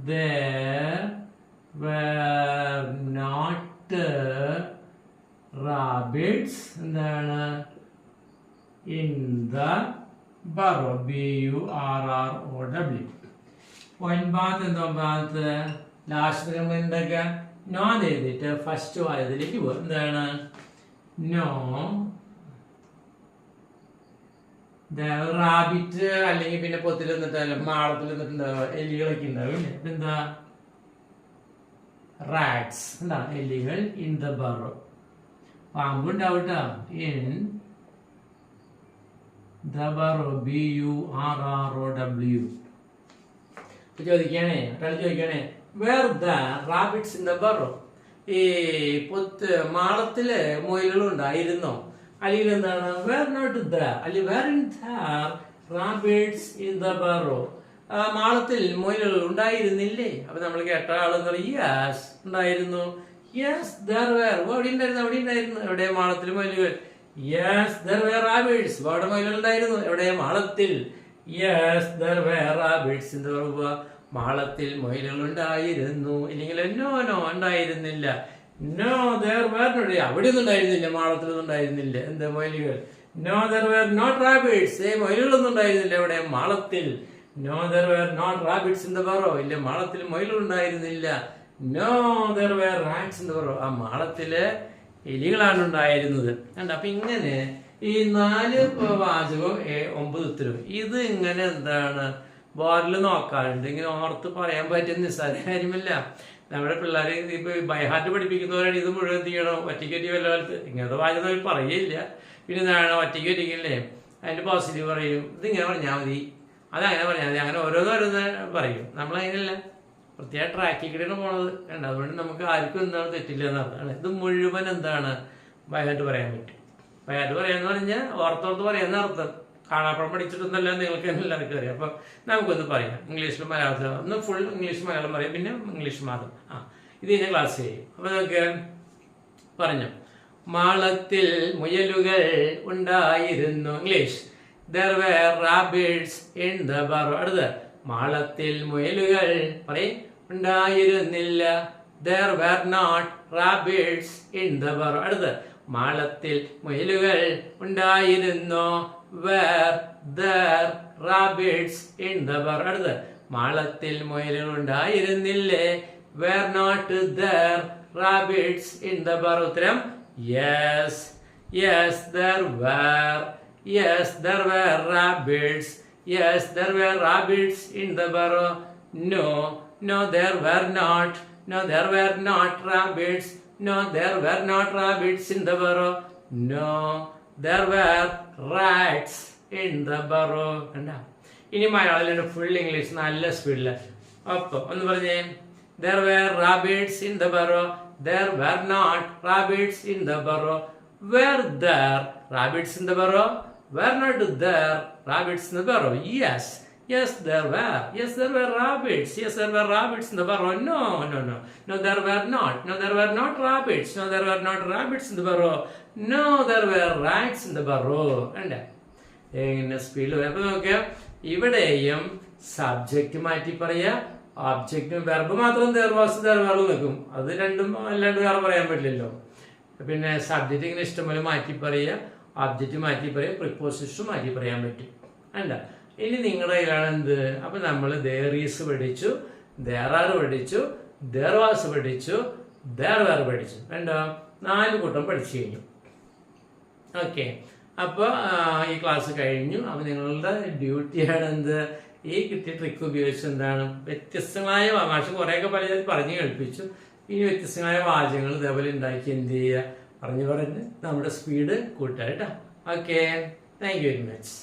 Speaker 1: there were not rabbits എന്താണ്? in the burrow. BURROW. ഒൻപത് എന്താ? ഒമ്പതാമത്തെ ലാസ്റ്റ് എന്തൊക്കെ? നോ എന്ന് എഴുതിയിട്ട് ഫസ്റ്റ് വായതിലേക്ക് പോകും. എന്താണ്? നോ റാബിറ്റ് അല്ലെങ്കിൽ പിന്നെ പൊത്തിൽ നിന്നിട്ട് മാളത്തിൽ നിന്നിട്ടുണ്ടാവുക എലികളൊക്കെ ഉണ്ടാവും. എന്താ? റാറ്റ്സ്. എന്താ? എലികൾ ഇൻ ദ ബറോ. പാമ്പ് ഉണ്ടാവട്ടോ ഇൻ ദ ബറോ. BURROW. ചോദിക്കണേ, ഒരാൾ ചോദിക്കണേ, were the rabbits in the burrow? ഈ പൊത്ത് മാളത്തില് മുയലുകൾ ഉണ്ടായിരുന്നോ? അല്ലെങ്കിൽ എന്താണ്? വേർ നോട്ട് ദ, അല്ലെങ്കിൽ were in the rabbits in the burrow? മാളത്തിൽ മുയലുകൾ ഉണ്ടായിരുന്നില്ലേ? അപ്പൊ നമ്മൾ കേട്ട ആളെന്ന് പറയും യെസ് ഉണ്ടായിരുന്നു. Yes there were. അവിടെ ഉണ്ടായിരുന്നു, അവിടെ ഉണ്ടായിരുന്നു. എവിടെ? മാളത്തിൽ മുയലുകൾ. Yes there were rabbits. അവിടെ മുയലുകൾ ഉണ്ടായിരുന്നു. എവിടെ? മാളത്തിൽ. യെസ് ദർ വേർ റാബിറ്റ്സ് എന്ന് പറയുക മാളത്തിൽ മുയലുകൾ ഉണ്ടായിരുന്നു. ഇല്ലെങ്കിൽ നോ നോ ഉണ്ടായിരുന്നില്ല. No there were not. അവിടെ ഒന്നും ഉണ്ടായിരുന്നില്ല, മാളത്തിലൊന്നും ഉണ്ടായിരുന്നില്ല. എന്താ? മുയലുകൾ. No there were not rabbits. മുയലുകളൊന്നും ഉണ്ടായിരുന്നില്ല. എവിടെ? മാളത്തിൽ. No there were not rabbits in the burrow. ഇല്ല, മാളത്തിൽ മുയലുകൾ ഉണ്ടായിരുന്നില്ല. No there were rats in the burrow. ആ മാളത്തില് എലികളാണ് ഉണ്ടായിരുന്നത്. കണ്ട? അപ്പൊ ഇങ്ങനെ ഈ 4 വാചകവും 9 ഉത്തരവും ഇത് ഇങ്ങനെ എന്താണ് ബോർഡിൽ നോക്കാറുണ്ട്. ഇങ്ങനെ ഓർത്ത് പറയാൻ പറ്റുന്ന നിസ്സാര കാര്യമല്ല. നമ്മുടെ പിള്ളേരെ ഇപ്പൊ ബൈഹാർട്ട് പഠിപ്പിക്കുന്നവരാണ് ഇത് മുഴുവൻ ചെയ്യണം. ഒറ്റയ്ക്കൊറ്റ വല്ല കാലത്ത് ഇങ്ങനത്തെ വാചകം അവർ പറയില്ല. പിന്നെ എന്താണ് ഒറ്റയ്ക്ക് ഒറ്റയ്ക്കല്ലേ അതിന്റെ പോസിറ്റീവ് പറയും. ഇതിങ്ങനെ പറഞ്ഞാൽ മതി, അതങ്ങനെ പറഞ്ഞാൽ മതി, അങ്ങനെ ഓരോന്നോരോന്ന് പറയും. നമ്മളതിനല്ല പ്രത്യേക ട്രാക്കിൽ കൂടെയാണ് പോണത്. കണ്ട? അതുകൊണ്ട് നമുക്ക് ആർക്കും എന്താണ് തെറ്റില്ല എന്നതാണ്. ഇത് മുഴുവൻ എന്താണ് ബൈഹാർട്ട് പറയാൻ പറ്റും. ബൈഹാർട്ട് പറയാന്ന് പറഞ്ഞാൽ ഓർത്തോർത്ത് പറയാന്ന് അർത്ഥം. കാണാപ്പുറം പഠിച്ചിട്ടൊന്നല്ല, നിങ്ങൾക്ക് എല്ലാവർക്കും അറിയാം. അപ്പൊ നമുക്കൊന്ന് പറയാം ഇംഗ്ലീഷിലും മലയാളത്തിലും. ഒന്ന് ഫുൾ ഇംഗ്ലീഷ് മലയാളം പറയാം, പിന്നെ ഇംഗ്ലീഷ് മാത്രം. ഇത് കഴിഞ്ഞ ക്ലാസ് ചെയ്യും. അപ്പൊ നമുക്ക് പറഞ്ഞു. മാളത്തിൽ മുയലുകൾ ഉണ്ടായിരുന്നു. English. There were rabbits in the burrow. അടുത്ത മാളത്തിൽ മുയലുകൾ പറയും ഉണ്ടായിരുന്നില്ല. There were not rabbits in the burrow. അടുത്ത മാളത്തിൽ മുയലുകൾ ഉണ്ടായിരുന്നു. Were there rabbits in the burrow. അടുത്ത മാളത്തിൽ മുയലുകൾ ഉണ്ടായിരുന്നില്ലേ? Were not there rabbits in the burrow. ഉത്തരം yes. Yes, there were. Yes, there were rabbits. Yes, there were rabbits in the burrow. No, no, there were not. No, there were not rabbits. No, there were not rabbits in the burrow. No, there were rats in the burrow. കണ്ടാ? ഇനി മലയാളം ഫുൾ ഇംഗ്ലീഷ് നല്ല സ്പീഡില്. അപ്പൊ ഒന്ന് പറഞ്ഞേ. There were rabbits in the burrow. There were not rabbits in the burrow. Were there rabbits in the burrow? Were not there rabbits in the burrow? Yes. Yes, there were. Yes, there were rabbits. Yes, there were rabbits in the burrow. No, no, no. No, there were not. No, there were not rabbits. No, there were not rabbits in the burrow. No, there were rats in the burrow. And എങ്ങനെ സ്പീഡ് അപ്പൊ നോക്കിയാ ഇവിടെയും സബ്ജക്റ്റ് മാറ്റി പറയാ, ഒബ്ജക്റ്റും വെർബ് മാത്രം വേറെ നിൽക്കും. അത് രണ്ടും അല്ലാണ്ട് വേറെ പറയാൻ പറ്റില്ലല്ലോ. പിന്നെ സബ്ജക്റ്റ് ഇങ്ങനെ ഇഷ്ടംപോലെ മാറ്റി പറയുക, ഒബ്ജക്റ്റ് മാറ്റി പറയുക, പ്രിപ്പോസിഷൻ മാറ്റി പറയാൻ പറ്റും. അല്ല ഇനി നിങ്ങളുടെ കയ്യിലാണ് എന്ത്? അപ്പൊ നമ്മൾ there is പഠിച്ചു, there are പഠിച്ചു, there was പഠിച്ചു, there were പഠിച്ചു. കണ്ടോ? 4 കൂട്ടം പഠിച്ചു കഴിഞ്ഞു. ഓക്കെ, അപ്പൊ ഈ ക്ലാസ് കഴിഞ്ഞു. അപ്പൊ നിങ്ങളുടെ ഡ്യൂട്ടിയാണ് എന്ത്? ഈ കിട്ടിയ ട്രിക്ക് ഉപയോഗിച്ച് എന്താണ് വ്യത്യസ്തമായ മാഷ് കുറെയൊക്കെ പറഞ്ഞു കേൾപ്പിച്ചു. ഇനി വ്യത്യസ്തമായ വാചകങ്ങൾ ഇതേപോലെ ഉണ്ടാക്കി എന്ത് ചെയ്യുക? പറഞ്ഞ് നമ്മുടെ സ്പീഡ് കൂട്ടുക കേട്ടോ. Okay, thank you very much.